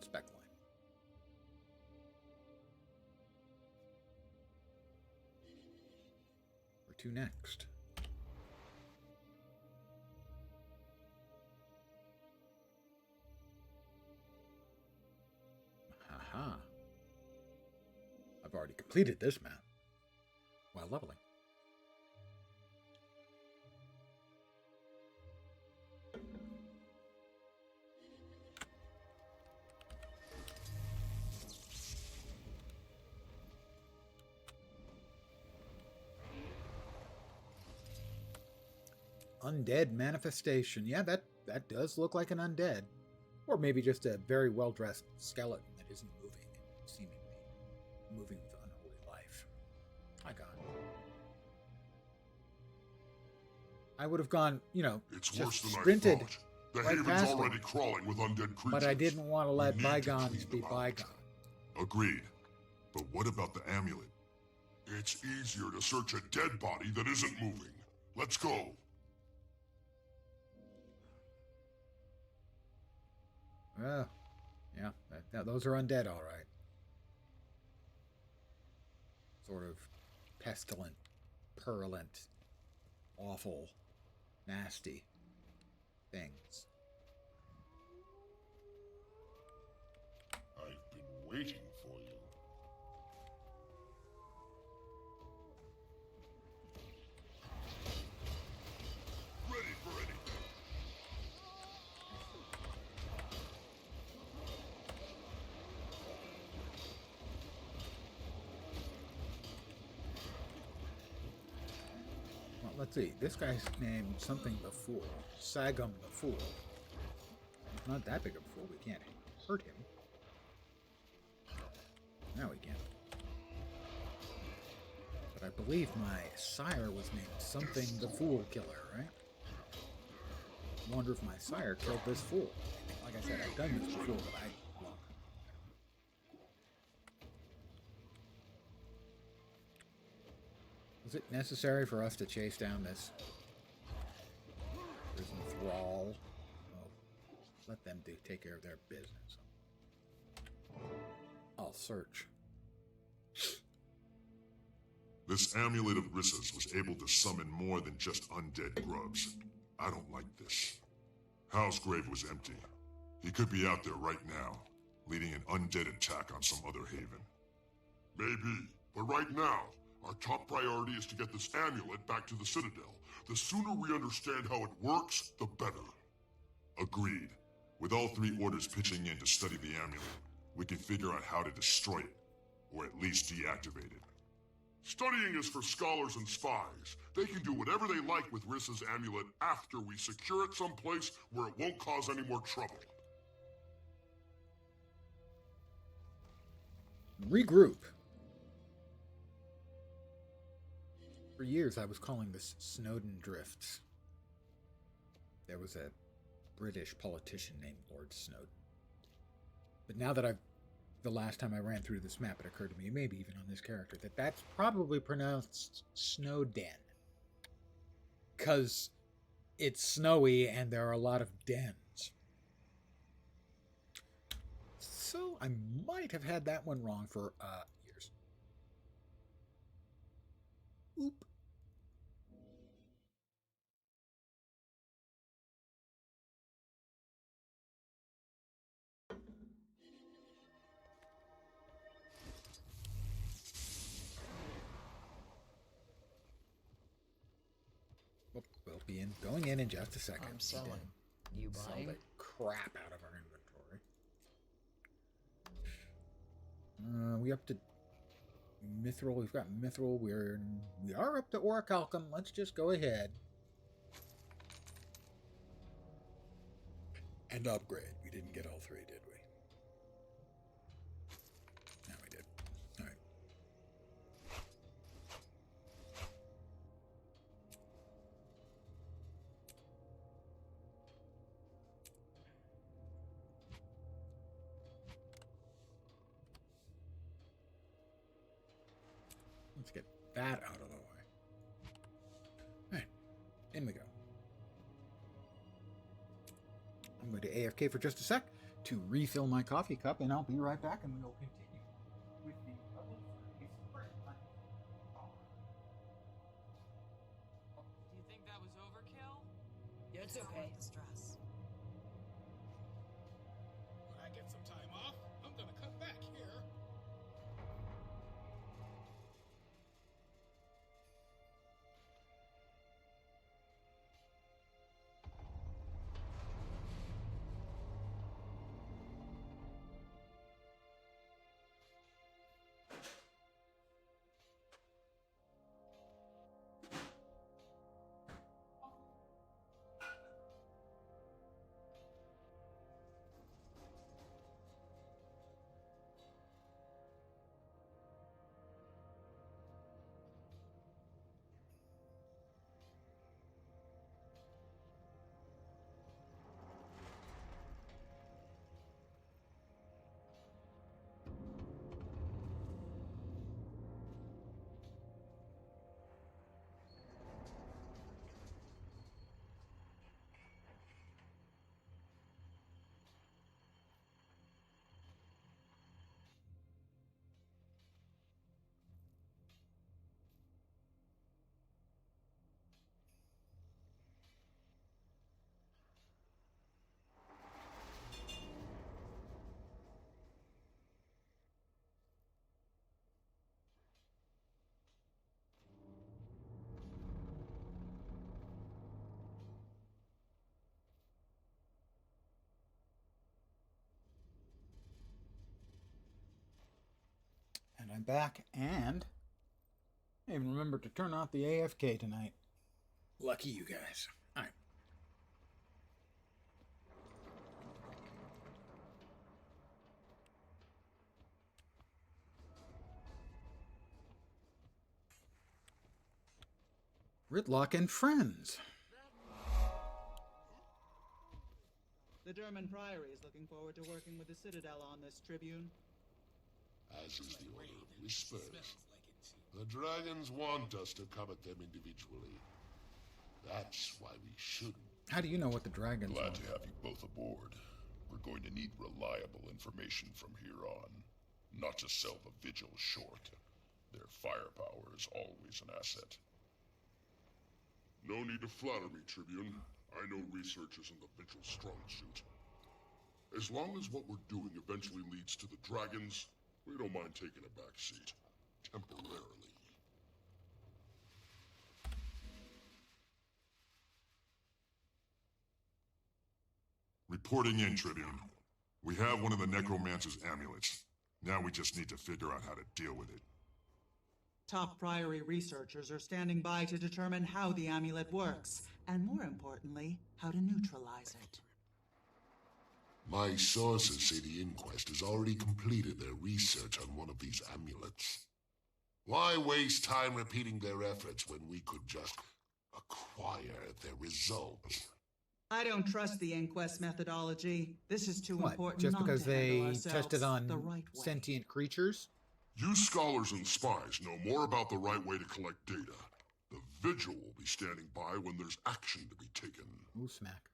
spec line. Where to next? Haha. I've already completed this map while leveling. Undead manifestation. Yeah, that does look like an undead. Or maybe just a very well-dressed skeleton that isn't moving, seemingly moving with unholy life. Hi, God. I would have gone, you know, It's just worse than sprinted I thought. The right haven's past already them. crawling with undead creatures. But I didn't want to let We need to bygones clean be them out. bygones. Agreed. But what about the amulet? It's easier to search a dead body that isn't moving. Let's go. Well, yeah, those are undead, all right. Sort of pestilent, purulent, awful nasty things. I've been waiting for you. Ready for anything. Well, let's see. This guy's named something the Fool. Sagum the Fool. Not that big of a fool. We can't hurt him. Now we can. But I believe my sire was named something the Fool Killer, right? I wonder if my sire killed this fool. Like I said, I've done this before, but well, was it necessary for us to chase down this prison thrall? Oh, let them take care of their business. I'll search. This amulet of Rissa's was able to summon more than just undead grubs. I don't like this. Hal's grave was empty. He could be out there right now, leading an undead attack on some other haven. Maybe, but right now, our top priority is to get this amulet back to the Citadel. The sooner we understand how it works, the better. Agreed. With all three orders pitching in to study the amulet, we can figure out how to destroy it, or at least deactivate it. Studying is for scholars and spies. They can do whatever they like with Rissa's amulet after we secure it someplace where it won't cause any more trouble. Regroup. For years, I was calling this Snowden Drifts. There was a British politician named Lord Snowden. But now that the last time I ran through this map, it occurred to me, maybe even on this character, that that's probably pronounced Snowden. Because it's snowy and there are a lot of dens. So I might have had that one wrong for years. Oop. We'll be going in just a second. I'm selling. You Sell buying? the crap out of our inventory. We up to Mithril. We've got Mithril. We are up to Orichalcum. Let's just go ahead and upgrade. We didn't get all three, did we? No, we did. All right. Let's get that out of the way. All right, in we go. I'm going to AFK for just a sec to refill my coffee cup, and I'll be right back, and we'll continue with the level 3 sprint. Do you think that was overkill? Yeah, it's okay. Stress. When I get some time off, I'm gonna come back here. I'm back, and I even remembered to turn off the AFK tonight. Lucky you guys. All right. Ritlock and friends. The Derman Priory is looking forward to working with the Citadel on this, Tribune. As is the Order of Whispers. The dragons want us to come at them individually. That's why we shouldn't. How do you know what the dragons Glad want? to have you both aboard. We're going to need reliable information from here on. Not to sell the Vigil short. Their firepower is always an asset. No need to flatter me, Tribune. I know research isn't the Vigil's strong suit. As long as what we're doing eventually leads to the dragons, we don't mind taking a back seat. Temporarily. Reporting in, Tribune. We have one of the Necromancer's amulets. Now we just need to figure out how to deal with it. Top Priory researchers are standing by to determine how the amulet works, and more importantly, how to neutralize it. My sources say the Inquest has already completed their research on one of these amulets. Why waste time repeating their efforts when we could just acquire their results? I don't trust the Inquest methodology. This is too What? important Just not because to handle they ourselves tested on the right way. sentient creatures? You scholars and spies know more about the right way to collect data. The Vigil will be standing by when there's action to be taken. Ooh, smack.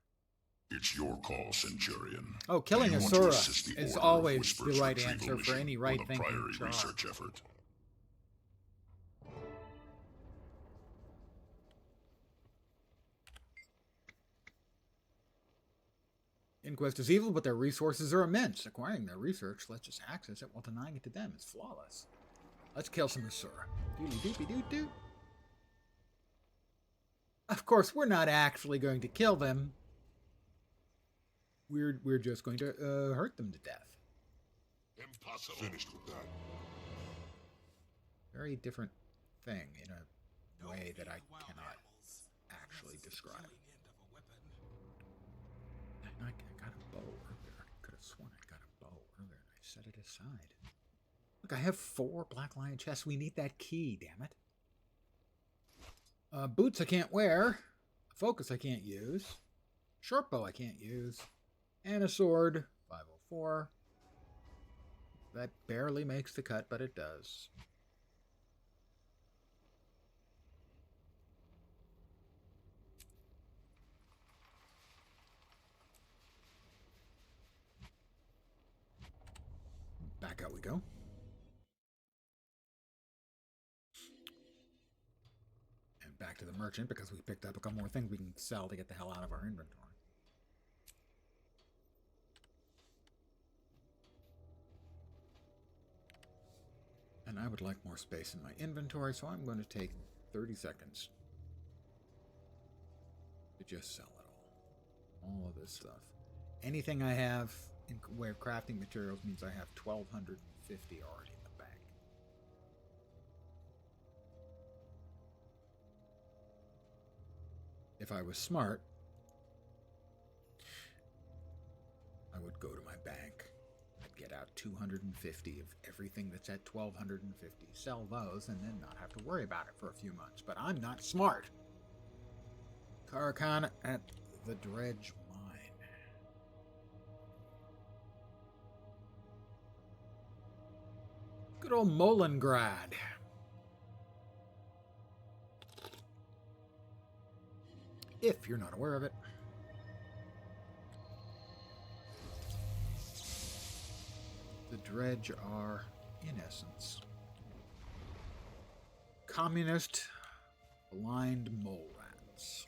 It's your call, Centurion. Oh, killing Do you want Asura to assist the is Order of always Whispers the right retrieval answer for mission any or right-thinking the Priory charge. research effort? Inquest is evil, but their resources are immense. Acquiring their research lets us access it while denying it to them is flawless. Let's kill some Asura. Doody-doopy-doo-doo. Of course, we're not actually going to kill them. We're just going to hurt them to death. Impossible. Finished with that. Very different thing in a way that I cannot actually describe. I got a bow earlier. I could have sworn I got a bow earlier and I set it aside. Look, I have 4 Black Lion chests. We need that key, damn it. Boots I can't wear. Focus I can't use. Short bow I can't use. And a sword. 504. That barely makes the cut, but it does. Back out we go. And back to the merchant because we picked up a couple more things we can sell to get the hell out of our inventory. And I would like more space in my inventory, so I'm going to take 30 seconds to just sell it all. All of this stuff. Anything I have in way of crafting materials means I have 1,250 already in the bank. If I was smart, I would go to my bank. I'd get out 250 of everything that's at 1,250, sell those, and then not have to worry about it for a few months. But I'm not smart. Karakan at the Dredge Mine. Good old Molengrad. If you're not aware of it. The Dredge are, in essence, communist blind mole rats.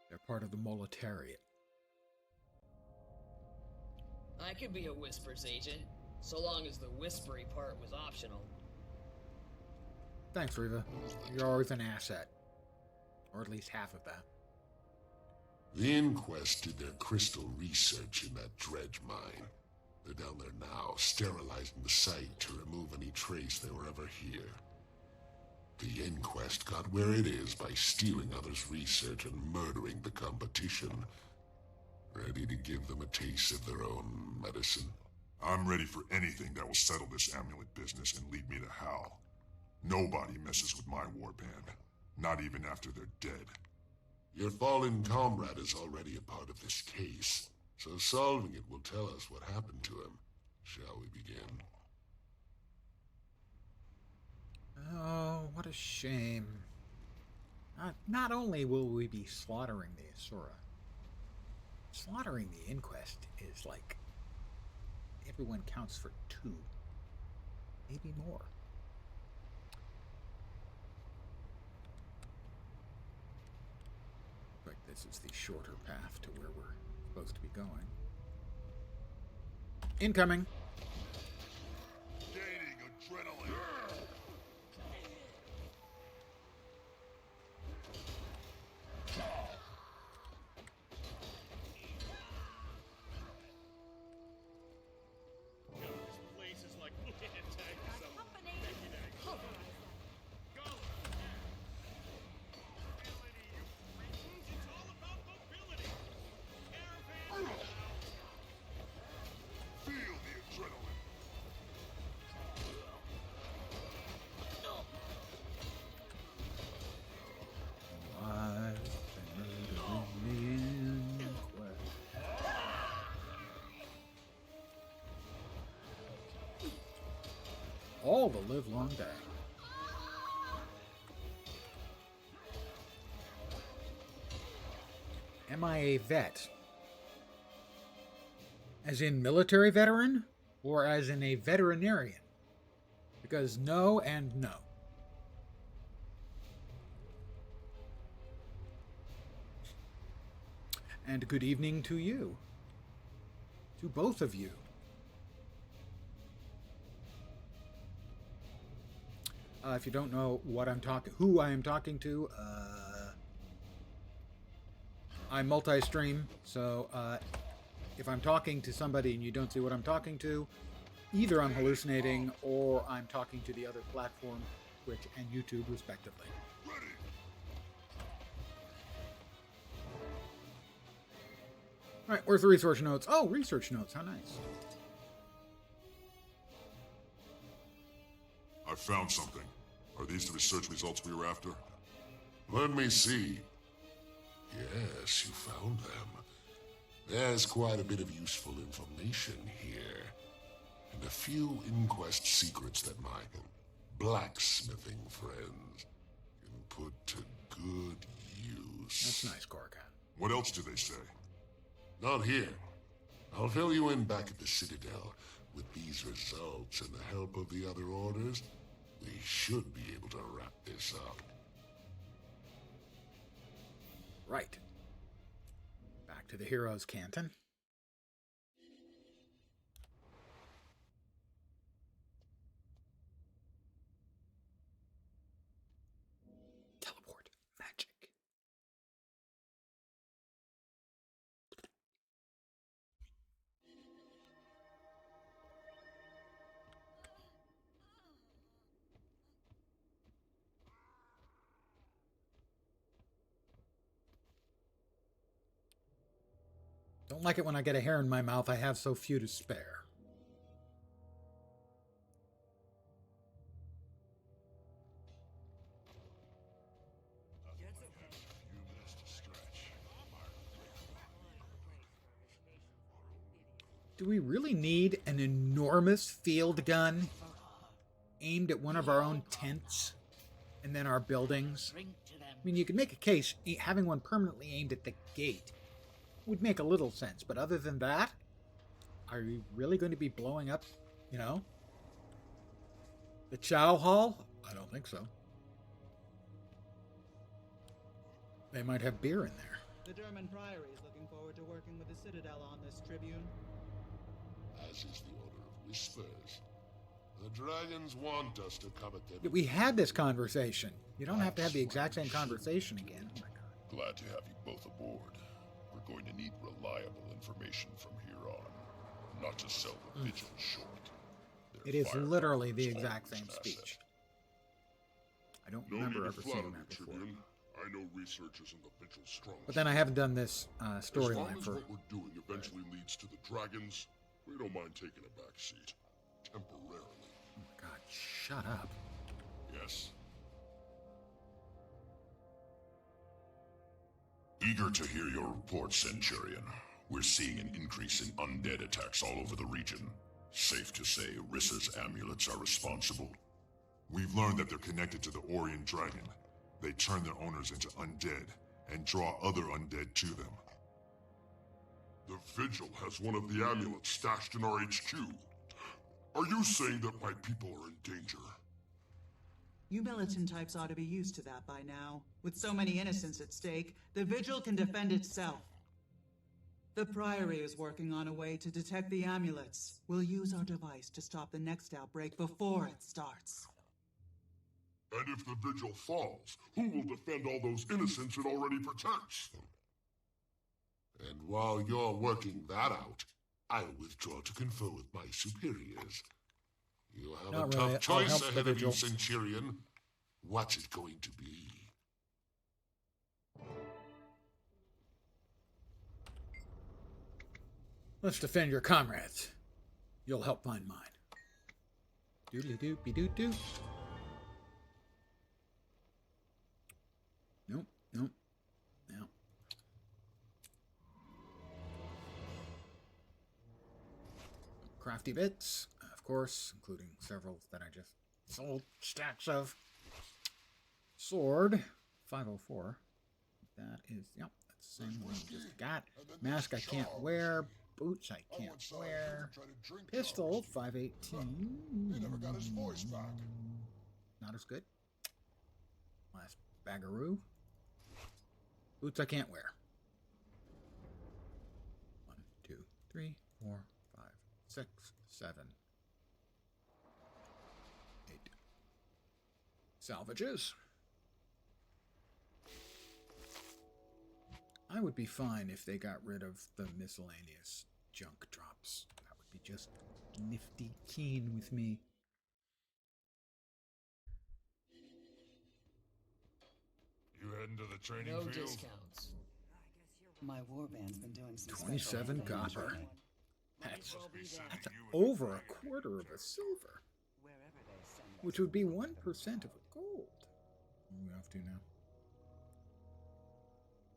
They're part of the Moletariat. I could be a Whispers agent, so long as the whispery part was optional. Thanks, Riva. You're always an asset. Or at least half of that. The Inquest did their crystal research in that dredge mine. They're down there now, sterilizing the site to remove any trace they were ever here. The Inquest got where it is by stealing others' research and murdering the competition. Ready to give them a taste of their own medicine. I'm ready for anything that will settle this amulet business and lead me to Hal. Nobody messes with my warband. Not even after they're dead. Your fallen comrade is already a part of this case, so solving it will tell us what happened to him. Shall we begin? Oh, what a shame. Not only will we be slaughtering the Asura, slaughtering the Inquest is like everyone counts for 2, maybe more. Like this is the shorter path to where we're supposed to be going. Incoming. Gaining adrenaline. All the livelong day. Am I a vet? As in military veteran? Or as in a veterinarian? Because no and no. And good evening to you. To both of you. If you don't know what who I am talking to, I multi-stream, so if I'm talking to somebody and you don't see what I'm talking to, either I'm hallucinating or I'm talking to the other platform, Twitch and YouTube, respectively. All right, where's the research notes? Oh, research notes, how nice. I found something. Are these the research results we were after? Let me see. Yes, you found them. There's quite a bit of useful information here. And a few Inquest secrets that my blacksmithing friends can put to good use. That's nice, Coruscant. What else do they say? Not here. I'll fill you in back at the Citadel. With these results and the help of the other orders, we should be able to wrap this up. Right. Back to the Heroes Canton. Teleport. Magic. Don't like it when I get a hair in my mouth. I have so few to spare. Do we really need an enormous field gun aimed at one of our own tents and then our buildings? I mean, you could make a case having one permanently aimed at the gate would make a little sense, but other than that, are you really going to be blowing up, you know, the Chow Hall? I don't think so. They might have beer in there. The Derman Priory is looking forward to working with the Citadel on this, Tribune. As is the Order of Whispers. The dragons want us to come at them. We had this conversation. You don't have to have the exact same conversation again. Oh my God. Glad to have you both aboard. going to need reliable information from here on, not to sell the Vigil short. It is literally the exact same speech. I don't remember ever seeing that before. I know research isn't the Vigil's strong. But then I haven't done this As long storyline as for... what we're doing eventually leads to the dragons, we don't mind taking a back seat. Temporarily. Oh my god, shut up. Yes. Eager to hear your report, Centurion. We're seeing an increase in undead attacks all over the region. Safe to say Rissa's amulets are responsible? We've learned that they're connected to the Orient Dragon. They turn their owners into undead and draw other undead to them. The Vigil has one of the amulets stashed in our HQ. Are you saying that my people are in danger? You militant types ought to be used to that by now. With so many innocents at stake, the Vigil can defend itself. The Priory is working on a way to detect the amulets. We'll use our device to stop the next outbreak before it starts. And if the Vigil falls, who will defend all those innocents it already protects? And while you're working that out, I'll withdraw to confer with my superiors. You have Not a really. tough I'll choice help the ahead of you, Vigil. Centurion. What's it going to be? Let's defend your comrades. You'll help find mine. Doodly-doopy-doo-doo. Nope, nope, no. Crafty bits, of course, including several that I just sold stacks of. Sword, 504. That is, yep, that's the same one we just got. Mask I can't wear. Boots I can't wear. Pistol, 518. He never got his voice back. Not as good. Last Bagaroo. Boots I can't wear. 1, 2, 3, 4, 5, 6, 7, 8. Salvages. I would be fine if they got rid of the miscellaneous junk drops. That would be just nifty keen with me. You heading to the training No field? discounts. My warband's been doing some 27 special things copper. lately. That's over a quarter of a silver. Which would be 1% of a gold. What are we off to now?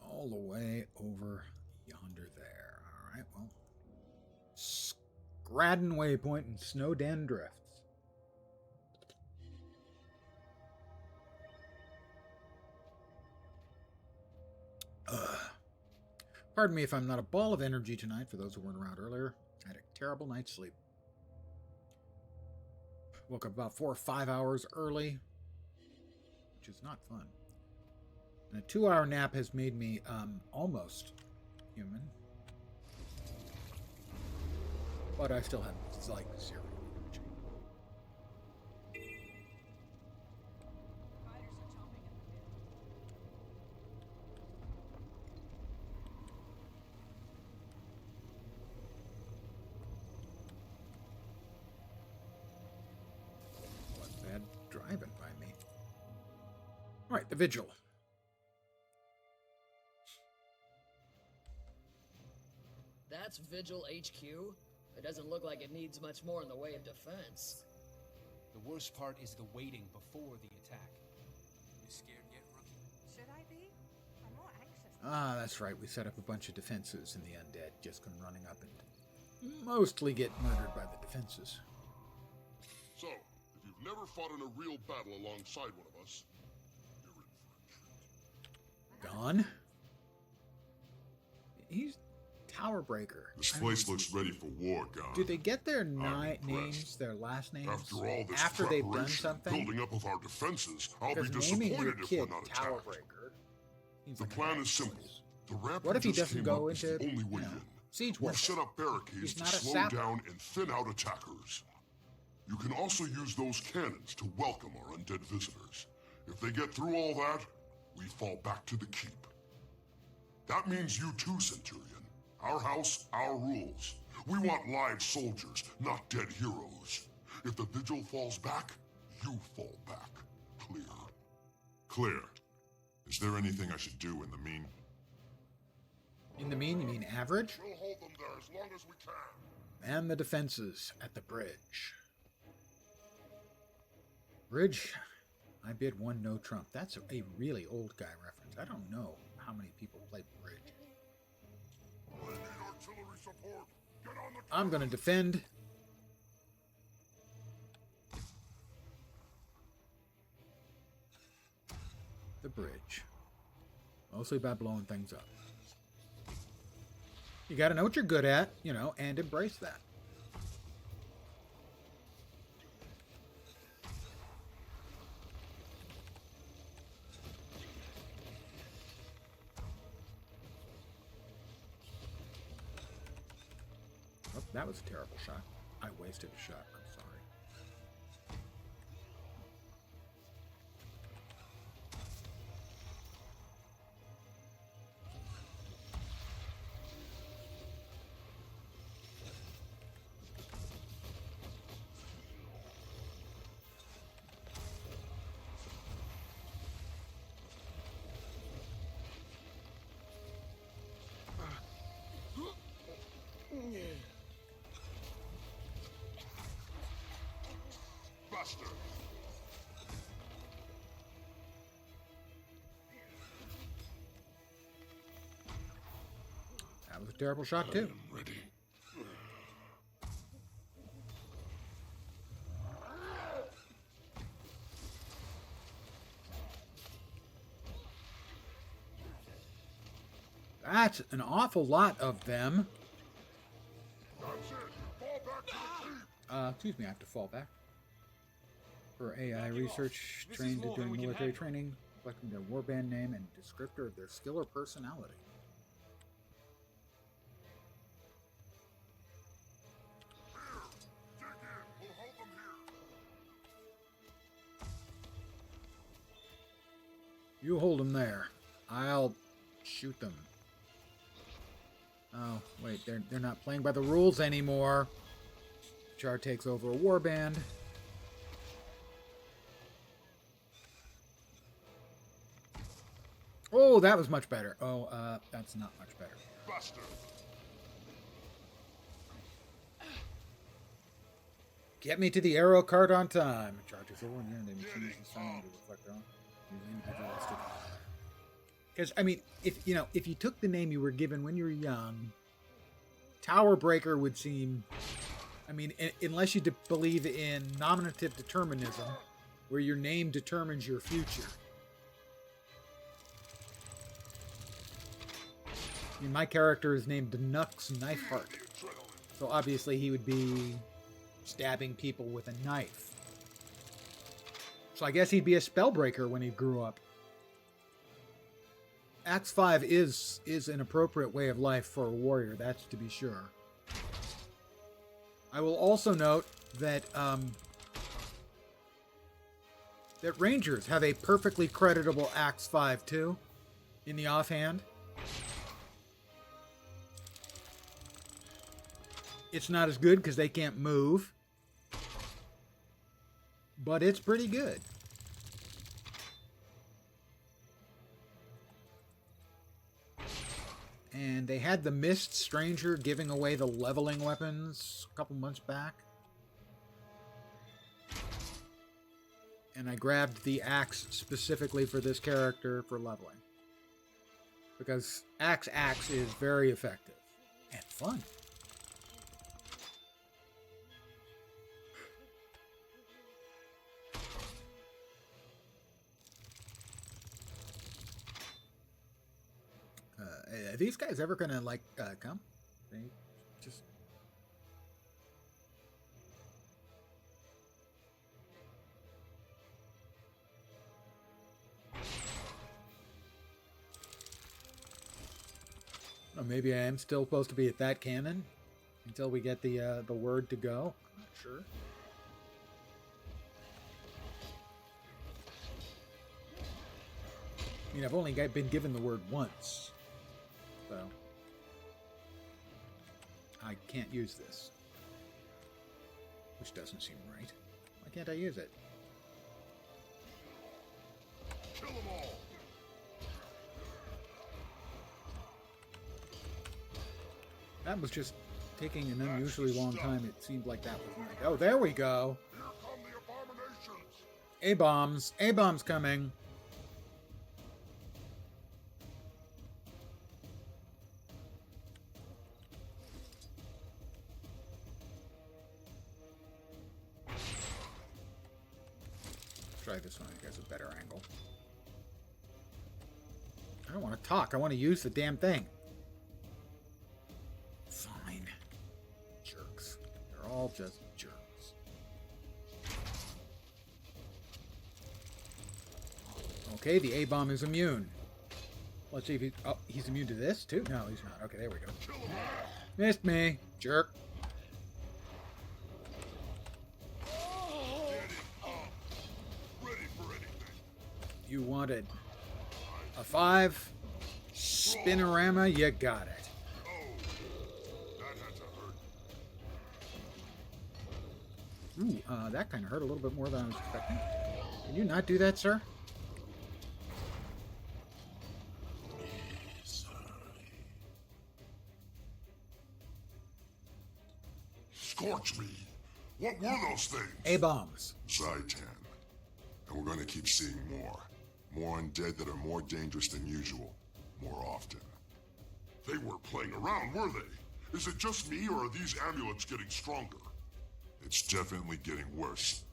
All the way over yonder there. Alright, well. Scradden Waypoint and Snowden Drifts. Pardon me if I'm not a ball of energy tonight, for those who weren't around earlier. I had a terrible night's sleep. Woke up about 4 or 5 hours early, which is not fun. And a 2-hour nap has made me almost human. But I still have like 0 energy. Wasn't bad driving by me. Alright, the Vigil. That's Vigil HQ? It doesn't look like it needs much more in the way of defense. The worst part is the waiting before the attack. You scared yet, rookie? Should I be? I'm more anxious. Ah, that's right. We set up a bunch of defenses, and the undead just come running up and mostly get murdered by the defenses. So, if you've never fought in a real battle alongside one of us, you're in for a treat. Gone? He's Tower Breaker. This place looks ready for war, Gon. Do they get their impressed. names, their last names, After all this after they've done preparation, something? building up of our defenses, I'll be Because naming your disappointed if kid we're not Tower attacked. Breaker seems The like a plan bad is simple. choice. The ramp What if he just doesn't came go up is the into, only way you know, in. siege We've warfare? set up barricades He's to not a slow sapper. down and thin out attackers. You can also use those cannons to welcome our undead visitors. If they get through all that, we fall back to the keep. That means you too, Centurion. Our house, our rules. We want live soldiers, not dead heroes. If the Vigil falls back, you fall back. Clear. Clear. Is there anything I should do in the mean? In the mean, you mean average? We'll hold them there as long as we can. And the defenses at the bridge. Bridge, I bid one no trump. That's a really old guy reference. I don't know how many people play bridge. I need artillery support. Get on the I'm going to defend. The bridge. Mostly by blowing things up. You got to know what you're good at, you know, and embrace that. Oh, that was a terrible shot. I wasted a shot. I'm sorry. Buster. That was a terrible shot, too. Ready. That's an awful lot of them. That's it. Fall back to the keep. Excuse me, I have to fall back. For AI research, trained to doing military training, collecting their warband name and descriptor of their skill or personality. Dig in. We'll hold them here. You hold them there. I'll shoot them. Oh, wait, they're not playing by the rules anymore. Char takes over a warband. Oh, that was much better. Oh, that's not much better. Buster. Get me to the arrow cart on time. Charges over and then they change the sound to reflect their own. Because I mean, if you took the name you were given when you were young, Tower Breaker would seem. I mean, unless you believe in nominative determinism, where your name determines your future. I mean, my character is named Nux Knifeheart, so obviously he would be stabbing people with a knife. So I guess he'd be a spellbreaker when he grew up. Axe 5 is an appropriate way of life for a warrior, that's to be sure. I will also note that that Rangers have a perfectly creditable Axe 5 too, in the offhand. It's not as good because they can't move, but it's pretty good. And they had the Mist Stranger giving away the leveling weapons a couple months back. And I grabbed the axe specifically for this character for leveling. Because axe is very effective and fun. Are these guys ever gonna come? They just or maybe I am still supposed to be at that cannon until we get the word to go. I'm not sure. I mean, I've only been given the word once. so I can't use this. Which doesn't seem right. Why can't I use it? Kill them all! That was just taking an unusually long time. It seemed like that was like, oh, there we go. Here come the abominations! A-bombs. A-bombs coming. Try this one. Here's a better angle. I don't want to talk. I want to use the damn thing. Fine. Jerks. They're all just jerks. Okay, the A-bomb is immune. Let's see if he's immune to this too? No, he's not. Okay, there we go. Missed me. Jerk. You wanted a 5 spinorama, you got it. Ooh, that kind of hurt a little bit more than I was expecting. Can you not do that, sir? Scorch me! What were those things? A-bombs. Zaitan. And we're going to keep seeing more. More undead that are more dangerous than usual. More often. They weren't playing around, were they? Is it just me, or are these amulets getting stronger? It's definitely getting worse.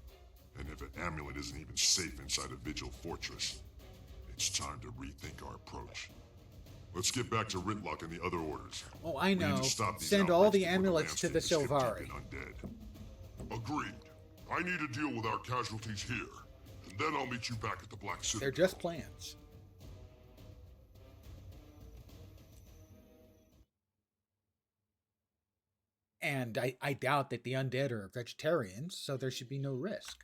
And if an amulet isn't even safe inside a Vigil fortress, it's time to rethink our approach. Let's get back to Ritlock and the other orders. Oh, I We need know. to stop these Send all outbreaks the before amulets to the landscape is hip-deep Sylvari. and undead. Agreed. I need to deal with our casualties here, and then I'll meet you back at the Black Citadel. They're just plans. And I doubt that the undead are vegetarians, so there should be no risk.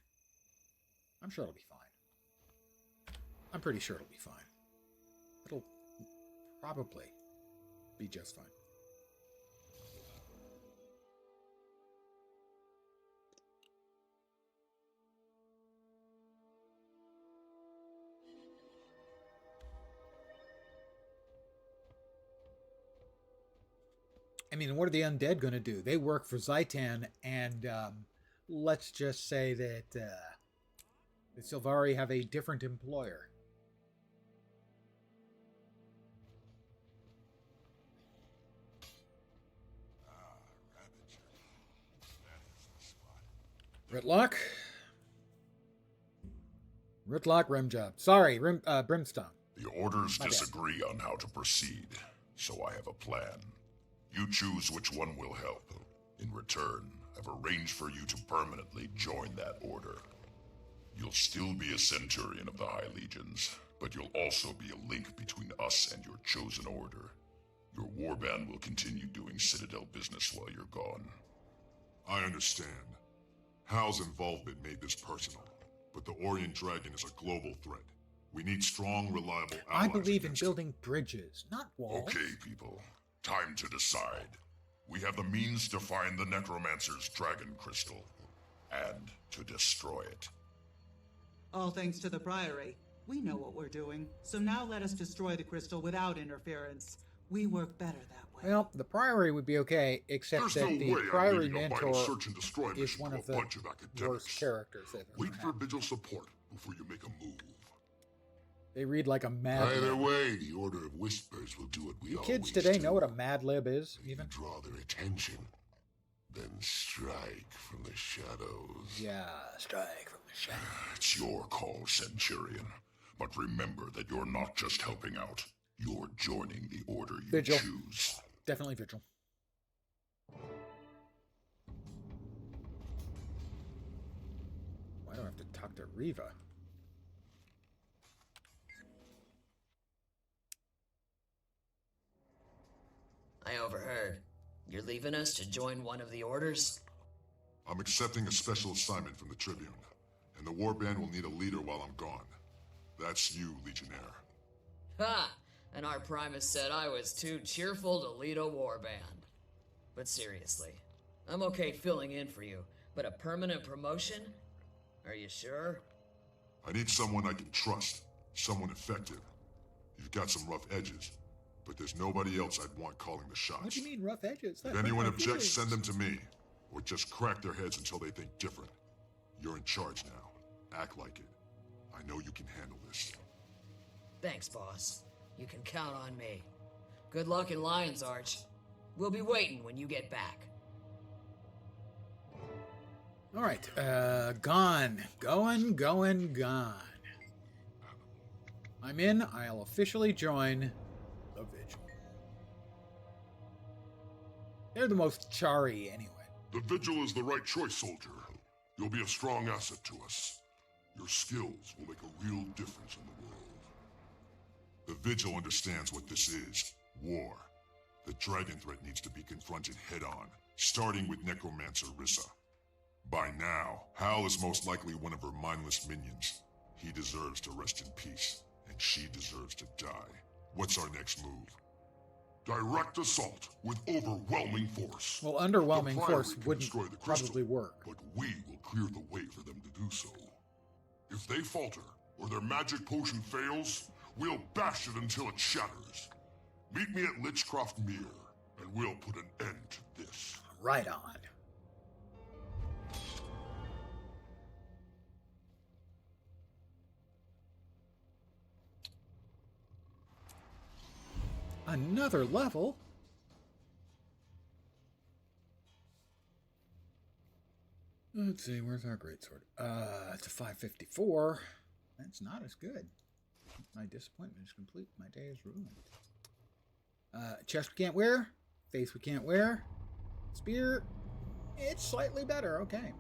I'm sure it'll be fine. I'm pretty sure it'll be fine. It'll probably be just fine. I mean, what are the undead going to do? They work for Zaitan, and let's just say that the Sylvari have a different employer. Ritlock? Ritlock Rimjob. Sorry, Brimstone. The orders My bad. disagree on how to proceed, so I have a plan. You choose which one will help. In return, I've arranged for you to permanently join that order. You'll still be a Centurion of the High Legions, but you'll also be a link between us and your chosen order. Your warband will continue doing Citadel business while you're gone. I understand. Hal's involvement made this personal, but the Orient Dragon is a global threat. We need strong, reliable allies. I believe in against building bridges, not walls. Okay, people. Time to decide. We have the means to find the Necromancer's Dragon Crystal, and to destroy it. All thanks to the Priory. We know what we're doing, so now let us destroy the crystal without interference. We work better that way. Well, the Priory would be okay, except There's that no the way I'm Priory leading a Mentor vital search and destroy is mission one to of a the bunch of academics. worst characters they've ever Wait had. for Vigil support before you make a move. They read like a Mad Either Lib. way, the Order of Whispers will do what we You always kids today do. know what a Mad Lib is, You even? draw their attention, then strike from the shadows. Yeah, strike from the shadows. It's your call, Centurion. But remember that you're not just helping out. You're joining the order you Vigil. choose. Definitely Vigil. Why do I have to talk to Riva? I overheard. You're leaving us to join one of the orders? I'm accepting a special assignment from the Tribune, and the Warband will need a leader while I'm gone. That's you, Legionnaire. Ha! and our Primus said I was too cheerful to lead a warband. But seriously, I'm okay filling in for you, but a permanent promotion? Are you sure? I need someone I can trust, someone effective. You've got some rough edges, but there's nobody else I'd want calling the shots. What do you mean rough edges? If anyone objects, send them to me, or just crack their heads until they think different. You're in charge now. Act like it. I know you can handle this. Thanks, boss. You can count on me. Good luck in Lion's Arch. We'll be waiting when you get back. All right, gone. Gone. I'm in. I'll officially join the Vigil. They're the most charry anyway. The Vigil is the right choice, soldier. You'll be a strong asset to us. Your skills will make a real difference in the world. The Vigil understands what this is. War. The dragon threat needs to be confronted head-on, starting with Necromancer Rissa. By now, Hal is most likely one of her mindless minions. He deserves to rest in peace, and she deserves to die. What's our next move? Direct assault with overwhelming force. Well, underwhelming The Priory force can wouldn't destroy the crystal, probably work. but we will clear the way for them to do so. If they falter, or their magic potion fails, we'll bash it until it shatters. Meet me at Lichcroft Mere, and we'll put an end to this. Right on. Another level? Let's see, where's our greatsword? It's a 554. That's not as good. My disappointment is complete. My day is ruined. Chest we can't wear. Face we can't wear. Spear. It's slightly better. Okay.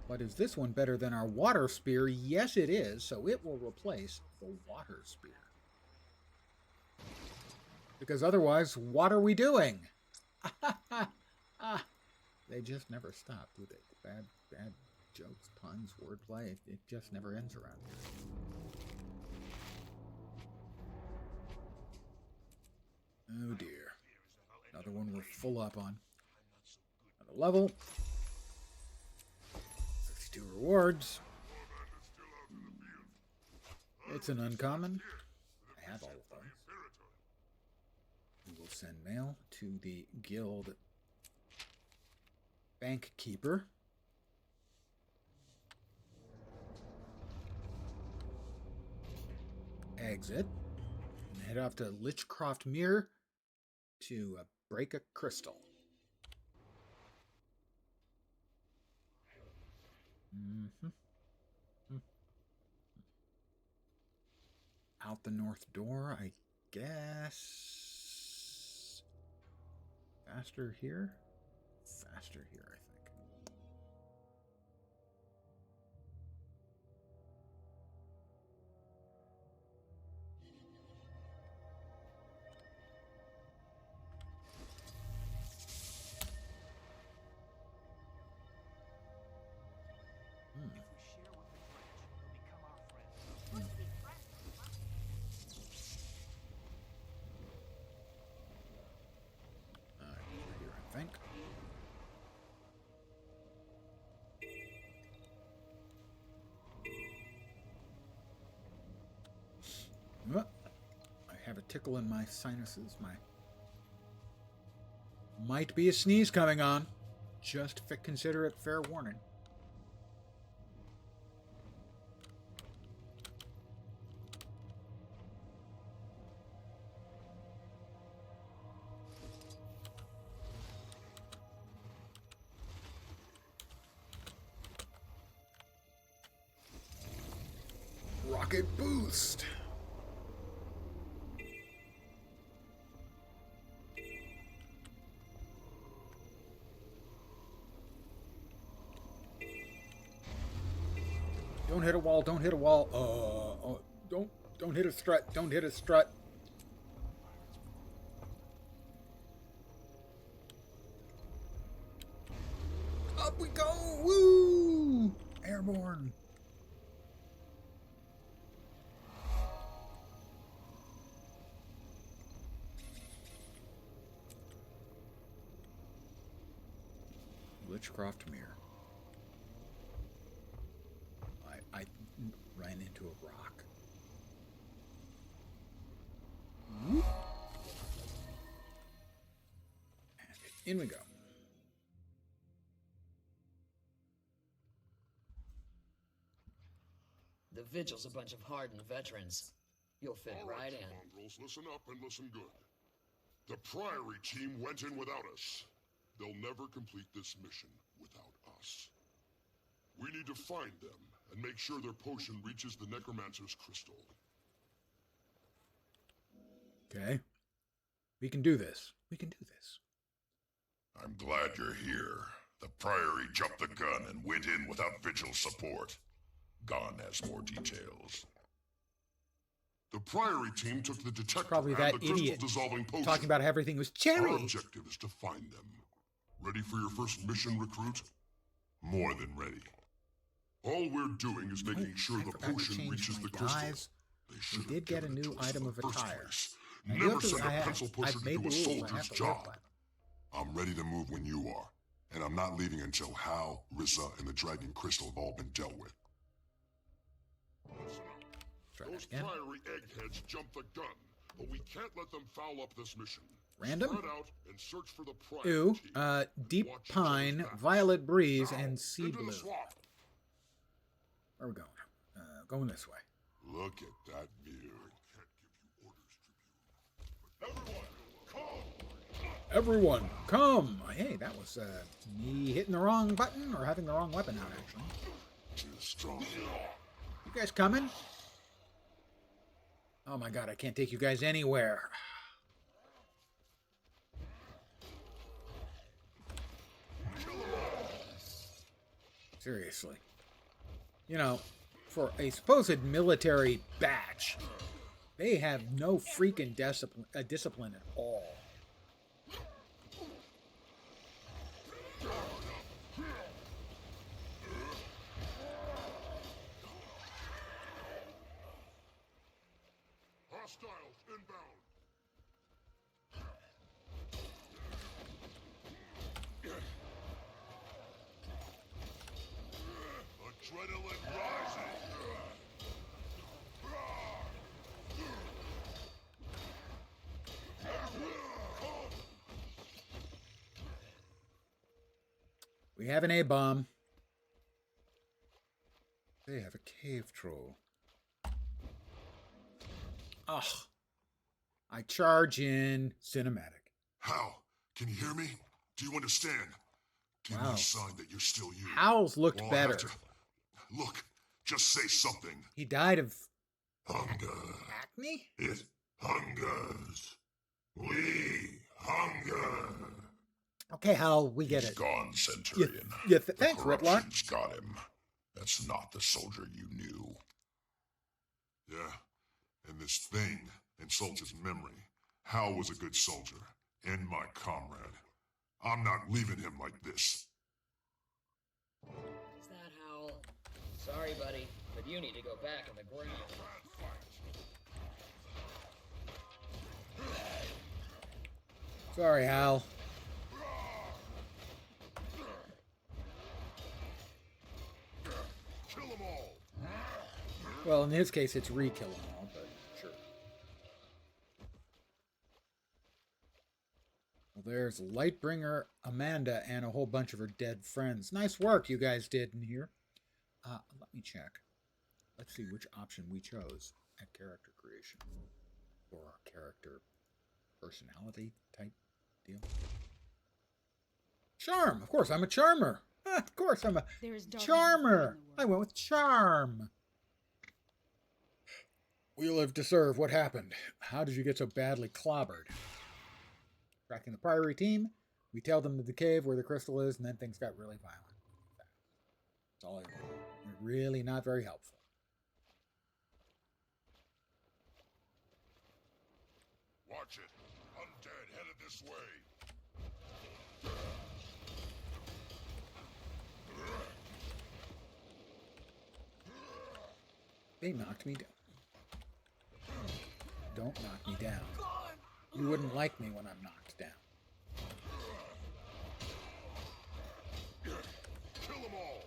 But is this one better than our water spear? Yes, it is. So it will replace the water spear. Because otherwise, what are we doing? They just never stop, do they? Bad jokes, puns, wordplay. It just never ends around here. Oh dear. Another one we're full up on. Another level. 62 rewards. It's an uncommon. I have all of them. We will send mail to the guild bank keeper. Exit. And head off to Lichcroft Mere to break a crystal. Out the north door, I guess. Faster here? Faster here, I think. I have a tickle in my sinuses. Might be a sneeze coming on. Just consider it fair warning. Rocket boost. Don't hit a wall, don't hit a wall. Don't hit a strut, don't hit a strut. Up. we go! Woo! Airborne. Glitchcroft Mirror. I ran into a rock. Whoop. And in we go. The Vigil's a bunch of hardened veterans. You'll fit All right in. scoundrels, listen up and listen good. The Priory team went in without us. They'll never complete this mission without us. We need to find them and make sure their potion reaches the Necromancer's crystal. Okay. We can do this. We can do this. I'm glad you're here. The Priory jumped the gun and went in without Vigil support. Gon has more details. The Priory team took the detector Probably and that the crystal idiot dissolving potion. talking about how everything was Our cherry. objective is to find them. Ready for your first mission, recruit? More than ready. All we're doing is making sure the forgot to potion change reaches my the crystal. dyes. They We should did get a new item of attire. I do Never have to- send I a have- pencil pusher I've to made do a the rules. I have soldier's to live job. by them. I'm ready to move when you are, and I'm not leaving until Hal, Rissa, and the Dragon Crystal have all been dealt with. Listen up. Try that Those again. Priory eggheads jumped the gun, but we can't let them foul up this mission. Random? Spread out and search for the Priory Ooh, team. Deep Watch each Pine, other's backs. Violet Breeze, Now, and Sea into the Blue. swamp. Where are we going? Going this way. Look at that view. Can't give you orders, Tribune. Everyone, come! Hey, that was me hitting the wrong button or having the wrong weapon out, actually. Too strong. You guys coming? Oh my god, I can't take you guys anywhere. Seriously. You know, for a supposed military batch, they have no freaking discipline at all. Hostiles inbound. Adrenaline rising. We have an A-bomb. They have a cave troll. Ugh. I charge in cinematic. Hal, can you hear me? Do you understand? Give me Wow. a sign that you're still you. Howl's looked Or I'll have better. to- Look, just say something. He died of Hunger. acne? It hungers. We hunger. Okay, Hal, we get He's it. gone, Centurion. Thanks, Ripplar. Corruption's got him. That's not the soldier you knew. Yeah, and this thing insults his memory. Hal was a good soldier, and my comrade. I'm not leaving him like this. Is that Howl? Sorry, buddy, but you need to go back on the ground. Sorry, Hal. Kill them all. Well, in his case, it's re-kill them all, but sure. Well, there's Lightbringer, Amanda, and a whole bunch of her dead friends. Nice work you guys did in here. Let me check. Let's see which option we chose at character creation. Or character personality type deal. Charm! Of course, I'm a charmer. Of course, I'm a There is darkness charmer. in the world. I went with charm. We live to serve. What happened? How did you get so badly clobbered? Tracking the Priory team, we tailed them to the cave where the crystal is, and then things got really violent. That's all I know. You're really not very helpful. Watch it. Undead headed this way. They knocked me down. Don't knock me down. You wouldn't like me when I'm knocked down. Kill them all.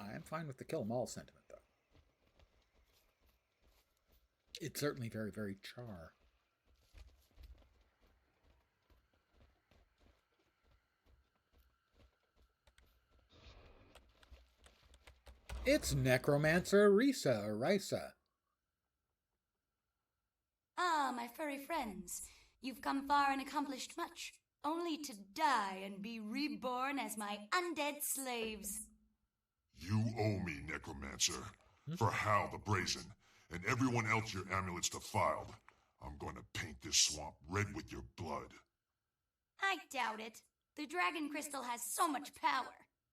I am fine with the kill 'em all sentiment, though. It's certainly very, very Char. It's Necromancer Risa. Ah, my furry friends. You've come far and accomplished much, only to die and be reborn as my undead slaves. You owe me, Necromancer. For Hal the Brazen, and everyone else your amulets defiled. I'm going to paint this swamp red with your blood. I doubt it. The dragon crystal has so much power.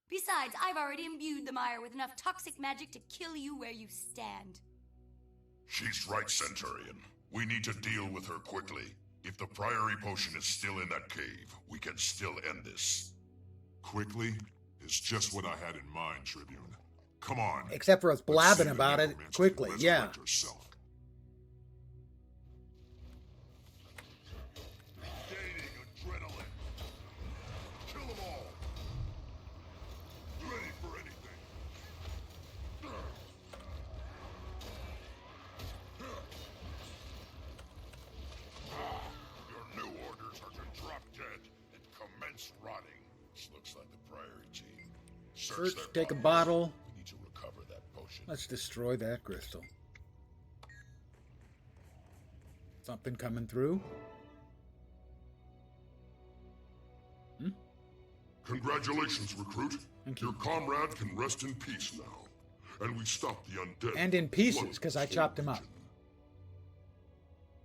Besides, I've already imbued the mire with enough toxic magic to kill you where you stand. She's right, Centurion. We need to deal with her quickly. If the Priory potion is still in that cave, we can still end this. Quickly is just what I had in mind, Tribune. Come on. Except for us Let's see blabbing the about it Necromancer quickly, yeah. resurrect herself. Gaining adrenaline. Kill them all. Ready for anything. Your new orders are to drop dead and commence rotting. This looks like the Priory team. Search, their take a bodies. bottle. We need to recover that potion. Let's destroy that crystal. Something coming through? Congratulations, recruit. Thank you. Your comrade can rest in peace now. And we stopped the undead. And in pieces, because I chopped him up.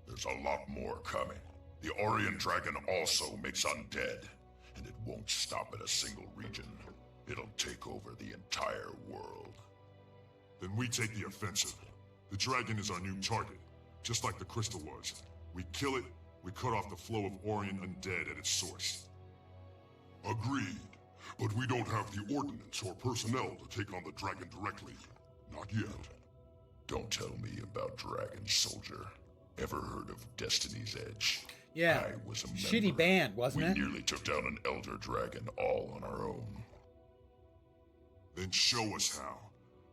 There's a lot more coming. The Orient Dragon also makes undead, and it won't stop at a single region. It'll take over the entire world. Then we take the offensive. The dragon is our new target, just like the crystal was. We kill it, we cut off the flow of Orient undead at its source. Agreed. But we don't have the ordnance or personnel to take on the dragon directly. Not yet. Don't tell me about Dragon Soldier. Ever heard of Destiny's Edge? Yeah. I was a member. Shitty band, wasn't We it? nearly took down an Elder Dragon all on our own. Then show us how.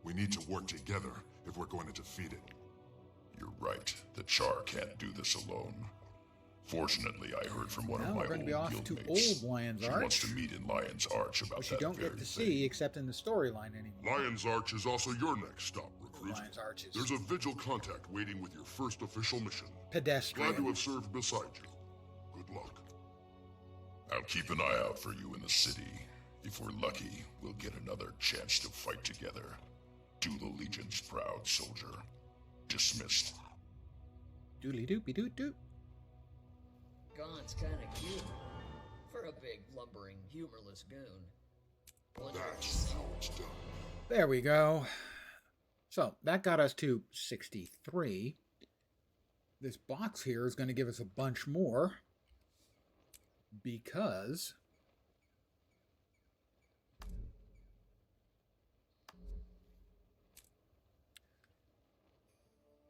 We need to work together if we're going to defeat it. You're right. The Char can't do this alone. Fortunately, I heard from one Now of my we're going to be old off to guildmates. old Lion's She Arch, wants to meet in Lion's Arch about which you that don't very get to thing. see except in the storyline anymore. Lion's Arch is also your next stop, recruit. Lion's Arches. There's a vigil contact waiting with your first official mission. Pedestrian. Glad to have served beside you. Good luck. I'll keep an eye out for you in the city. If we're lucky, we'll get another chance to fight together. Do the Legion's proud, soldier. Dismissed. Doodly doopy doot doot. Gon's kinda cute. For a big, lumbering, humorless goon. Wonder if That's how it's done. There we go. So that got us to 63. This box here is going to give us a bunch more because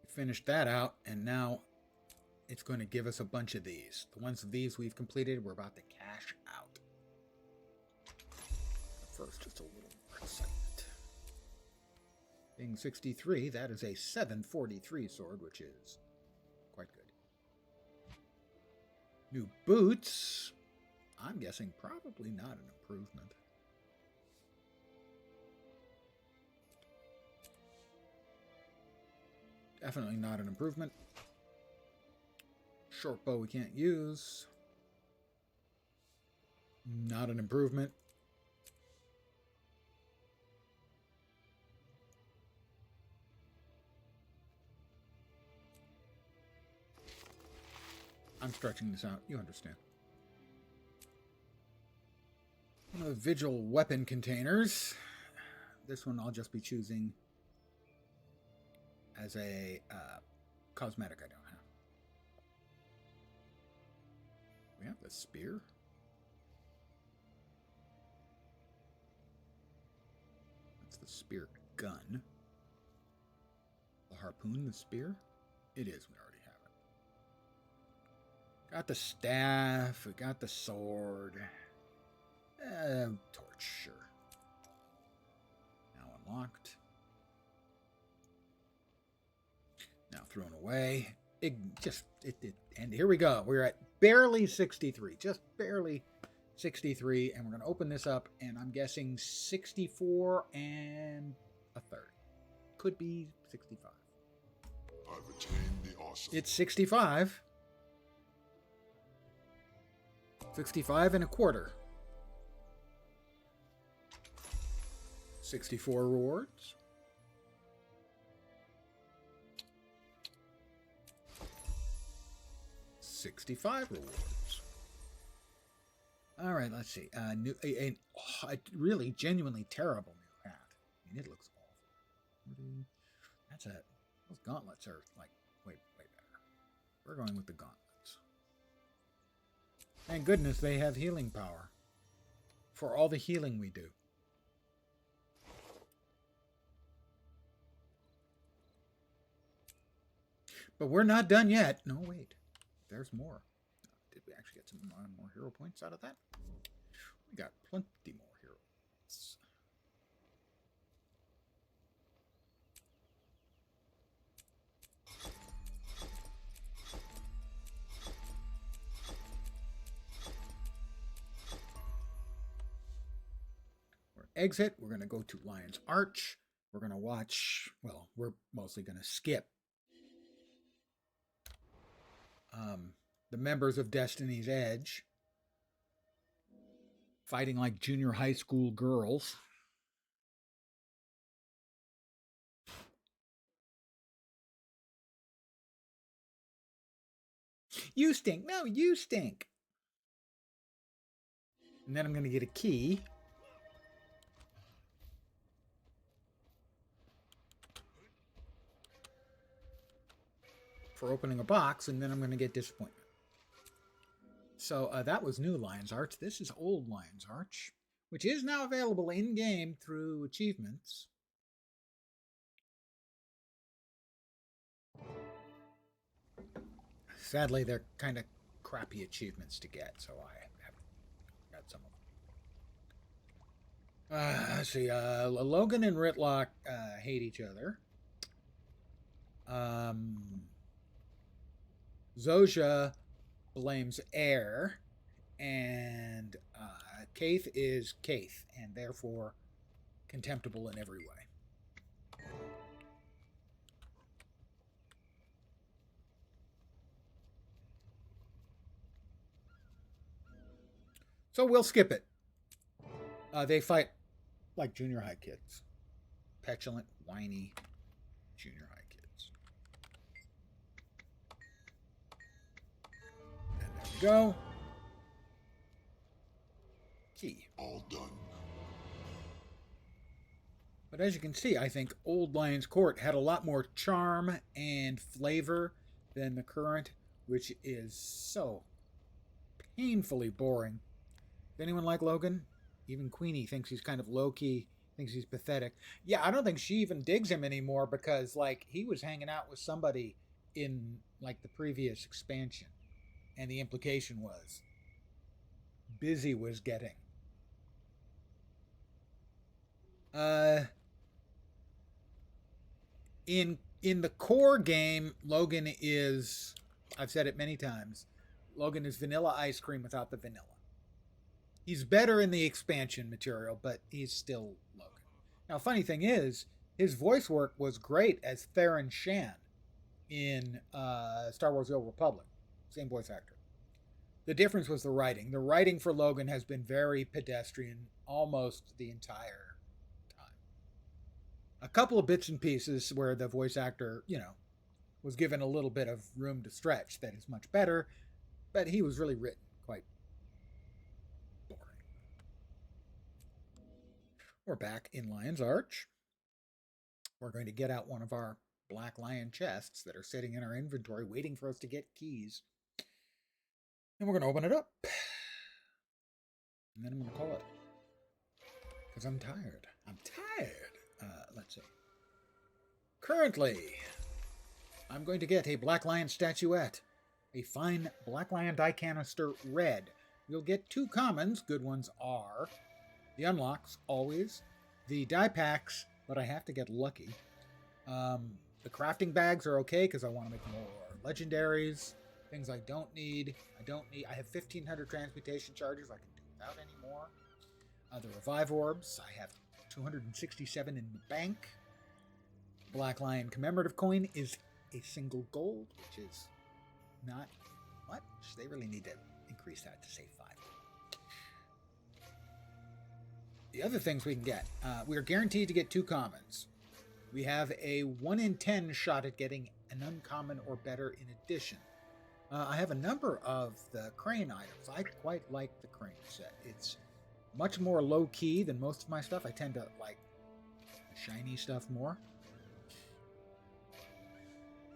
we finished that out, and now it's going to give us a bunch of these. The ones of these we've completed, we're about to cash out. First, just a little more excitement. Being 63, that is a 743 sword, which is quite good. New boots. I'm guessing probably not an improvement. Definitely not an improvement. Short bow we can't use. Not an improvement. I'm stretching this out. You understand. One of the Vigil weapon containers. This one I'll just be choosing as a cosmetic I don't have. We have the spear. That's the spear gun. harpoon the spear? It is. We already have it. Got the staff. We got the sword. Torch, sure. Now unlocked. Now thrown away. And here we go. We're at barely 63. Just barely 63. And we're going to open this up. And I'm guessing 64 and a third. Could be 65. I've attained the awesome. It's 65. 65 and a quarter. 64 rewards. $65 rewards. All right, let's see. A really genuinely terrible new hat. I mean, it looks awful. That's it. Those gauntlets are like way better. We're going with the gauntlets. Thank goodness they have healing power for all the healing we do. But we're not done yet. No, wait. There's more. Did we actually get some more hero points out of that? We got plenty more hero points. Exit. We're going to go to Lion's Arch. We're going to watch, well, we're mostly going to skip the members of Destiny's Edge fighting like junior high school girls. You stink. No, you stink. And then I'm going to get a key. For opening a box, and then I'm going to get disappointment. So that was new Lion's Arch. This is old Lion's Arch, which is now available in-game through achievements. Sadly, they're kind of crappy achievements to get, so I haven't got some of them. Let's see. Logan and Ritlock hate each other. Zojja blames Air, and Kaith is Kaith, and therefore contemptible in every way. So we'll skip it. They fight like junior high kids. Petulant, whiny junior high kids. And there we go. Key. All done. But as you can see, I think Old Lion's Court had a lot more charm and flavor than the current, which is so painfully boring. Does anyone like Logan? Even Queenie thinks he's kind of low-key, thinks he's pathetic. Yeah, I don't think she even digs him anymore because, like, he was hanging out with somebody in, like, the previous expansion. And the implication was Busy was getting. In the core game, Logan is, I've said it many times, Logan is vanilla ice cream without the vanilla. He's better in the expansion material, but he's still Logan. Now, funny thing is, his voice work was great as Theron Shan in Star Wars: The Old Republic. Same voice actor. The difference was the writing. The writing for Logan has been very pedestrian almost the entire time. A couple of bits and pieces where the voice actor, was given a little bit of room to stretch that is much better, but he was really written quite boring. We're back in Lion's Arch. We're going to get out one of our Black Lion chests that are sitting in our inventory waiting for us to get keys. And we're going to open it up. And then I'm going to call it. Because I'm tired. I'm tired. Let's see. Currently, I'm going to get a Black Lion statuette. A fine Black Lion die canister red. You'll get 2 commons. Good ones are the unlocks, always. The die packs, but I have to get lucky. The crafting bags are okay because I want to make more legendaries. Things I don't need. I have 1,500 transmutation charges. I can do without any more. The revive orbs. I have 267 in the bank. Black Lion commemorative coin is a single gold, which is not much. They really need to increase that to say 5. The other things we can get. We are guaranteed to get 2 commons. We have a 1 in 10 shot at getting an uncommon or better in addition. I have a number of the crane items. I quite like the crane set. It's much more low-key than most of my stuff. I tend to like shiny stuff more.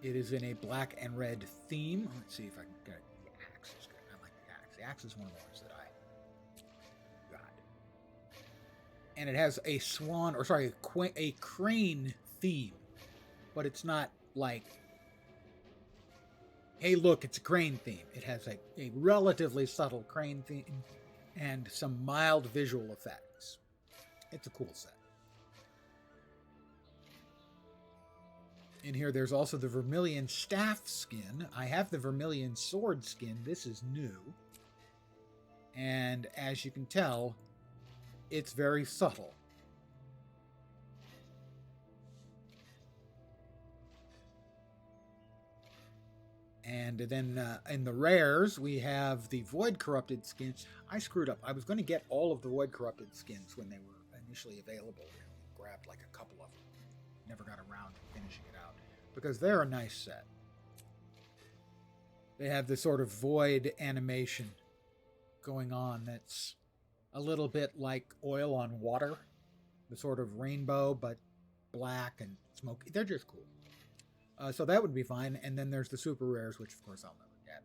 It is in a black and red theme. Let's see if I can get it. The axe is good. I like the axe. The axe is one of the ones that I got. And it has a swan, or sorry, a crane theme. But it's not like, hey, look, it's a crane theme. It has a relatively subtle crane theme and some mild visual effects. It's a cool set. In here, there's also the Vermilion staff skin. I have the Vermilion sword skin. This is new. And as you can tell, it's very subtle. And then in the rares, we have the Void Corrupted skins. I screwed up. I was going to get all of the Void Corrupted skins when they were initially available. I grabbed like a couple of them. Never got around to finishing it out. Because they're a nice set. They have this sort of void animation going on that's a little bit like oil on water. The sort of rainbow, but black and smoky. They're just cool. So that would be fine. And then there's the super rares, which of course I'll never get.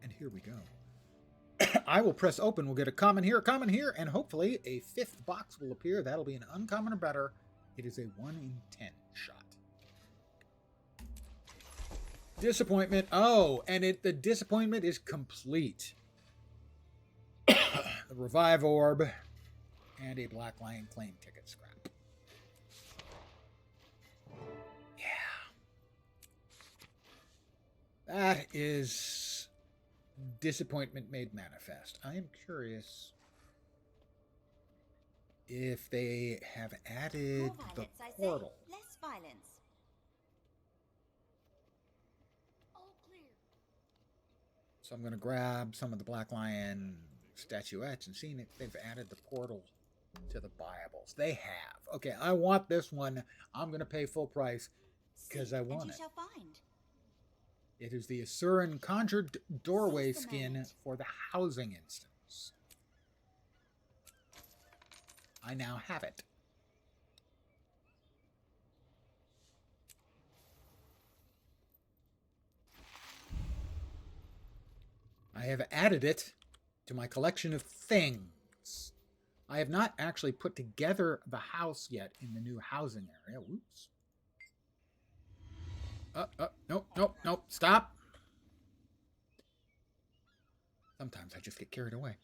And here we go. I will press open. We'll get a common here, and hopefully a 5th box will appear. That'll be an uncommon or better. It is a 1 in 10 shot. Disappointment. Oh, and the disappointment is complete. The Revive Orb and a Black Lion claim ticket scrap. Yeah. That is disappointment made manifest. I am curious if they have added the portal. Less violence. So I'm going to grab some of the Black Lion statuettes and see if they've added the portal to the buyables. They have. Okay, I want this one. I'm going to pay full price because I want it. Shall find. It is the Asuran Conjured Doorway skin for the housing instance. I now have it. I have added it to my collection of things. I have not actually put together the house yet in the new housing area. Whoops. Nope, stop. Sometimes I just get carried away.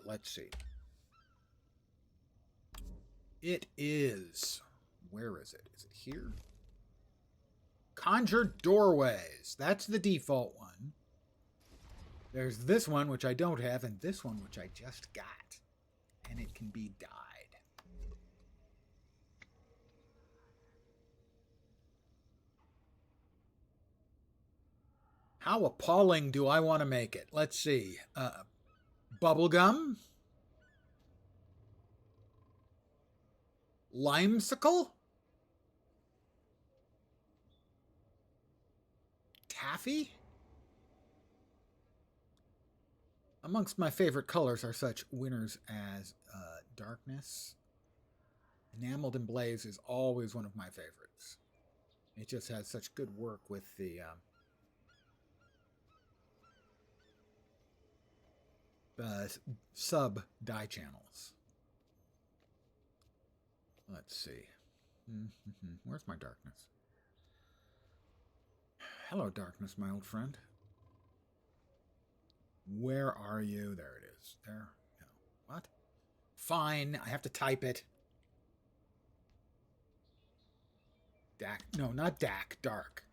Let's see. It is... Where is it? Is it here? Conjured Doorways. That's the default one. There's this one, which I don't have, and this one, which I just got. And it can be dyed. How appalling do I want to make it? Let's see. Bubblegum? Limesicle? Taffy? Amongst my favorite colors are such winners as Darkness. Enameled and Blaze is always one of my favorites. It just has such good work with the sub die channels. Let's see. Where's my Darkness? Hello, darkness, my old friend. Where are you? There it is. There. No. What? Fine. I have to type it. Dak. No, not Dak. Dark.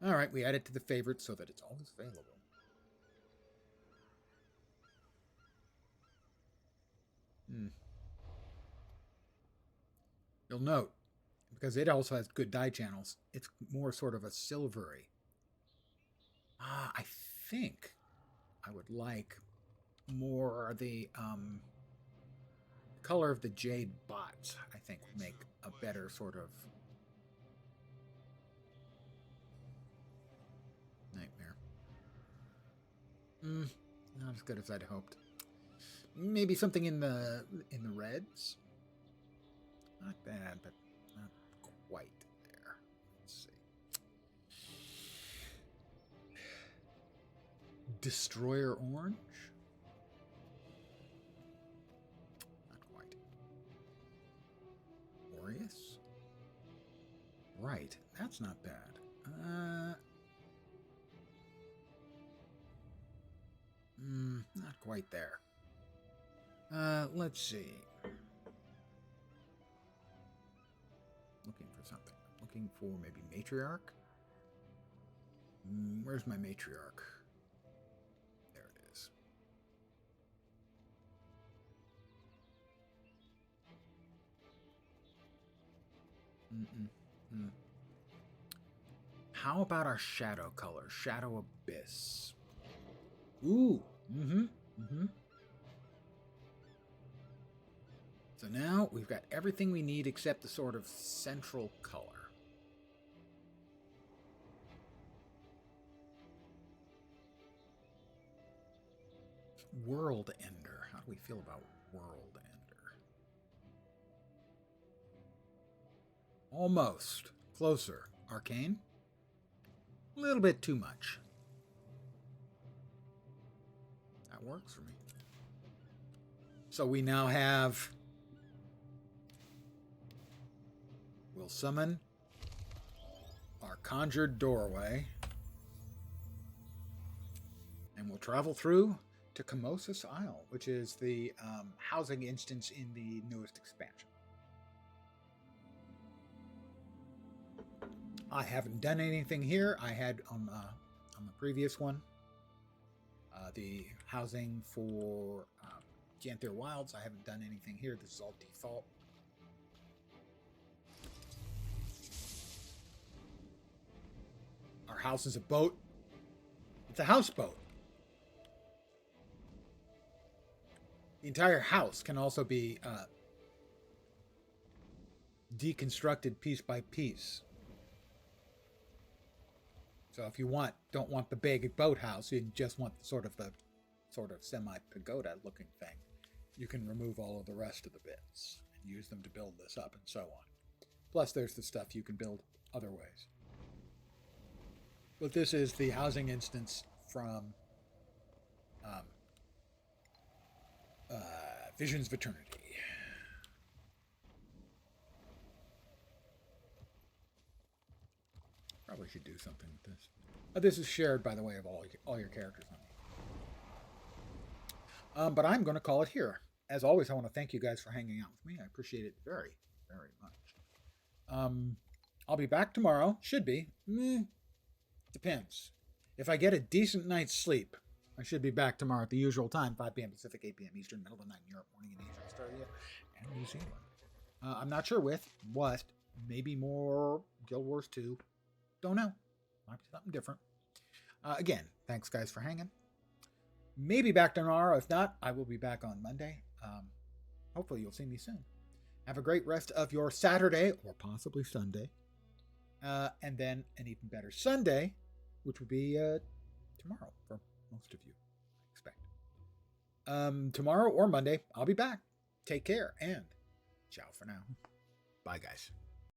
All right, we add it to the favorites so that it's always available. You'll note, because it also has good dye channels, it's more sort of a silvery. I think I would like more the color of the jade bots, I think, would make a better sort of nightmare. Not as good as I'd hoped. Maybe something in the reds. Not bad, but not quite there. Let's see. Destroyer orange. Not quite. Aureus. Right, that's not bad. Not quite there. Let's see. Looking for something. Looking for maybe matriarch. Where's my matriarch? There it is. How about our shadow color? Shadow Abyss. Ooh. So now we've got everything we need except the sort of central color. World Ender. How do we feel about World Ender? Almost. Closer. Arcane? A little bit too much. That works for me. So we now have... We'll summon our conjured doorway. And we'll travel through to Camosus Isle, which is the housing instance in the newest expansion. I haven't done anything here. I had on the previous one the housing for Ganther Wilds. I haven't done anything here. This is all default. Our house is a boat. It's a houseboat. The entire house can also be deconstructed piece by piece. So if you don't want the big boathouse, you just want the sort of semi-pagoda looking thing, you can remove all of the rest of the bits and use them to build this up and so on. Plus there's the stuff you can build other ways. But this is the housing instance from Visions of Eternity. Probably should do something with this. This is shared, by the way, of all your characters on it. But I'm going to call it here. As always, I want to thank you guys for hanging out with me. I appreciate it very, very much. I'll be back tomorrow. Should be. Depends. If I get a decent night's sleep, I should be back tomorrow at the usual time, 5 p.m. Pacific, 8 p.m. Eastern, middle of the night in Europe, morning in Asia, Australia, and New Zealand. I'm not sure with what. Maybe more Guild Wars 2. Don't know. Might be something different. Again, thanks guys for hanging. Maybe back tomorrow. If not, I will be back on Monday. Hopefully you'll see me soon. Have a great rest of your Saturday, or possibly Sunday. And then an even better Sunday, which would be tomorrow for most of you, I expect. Tomorrow or Monday, I'll be back. Take care, and ciao for now. Bye, guys.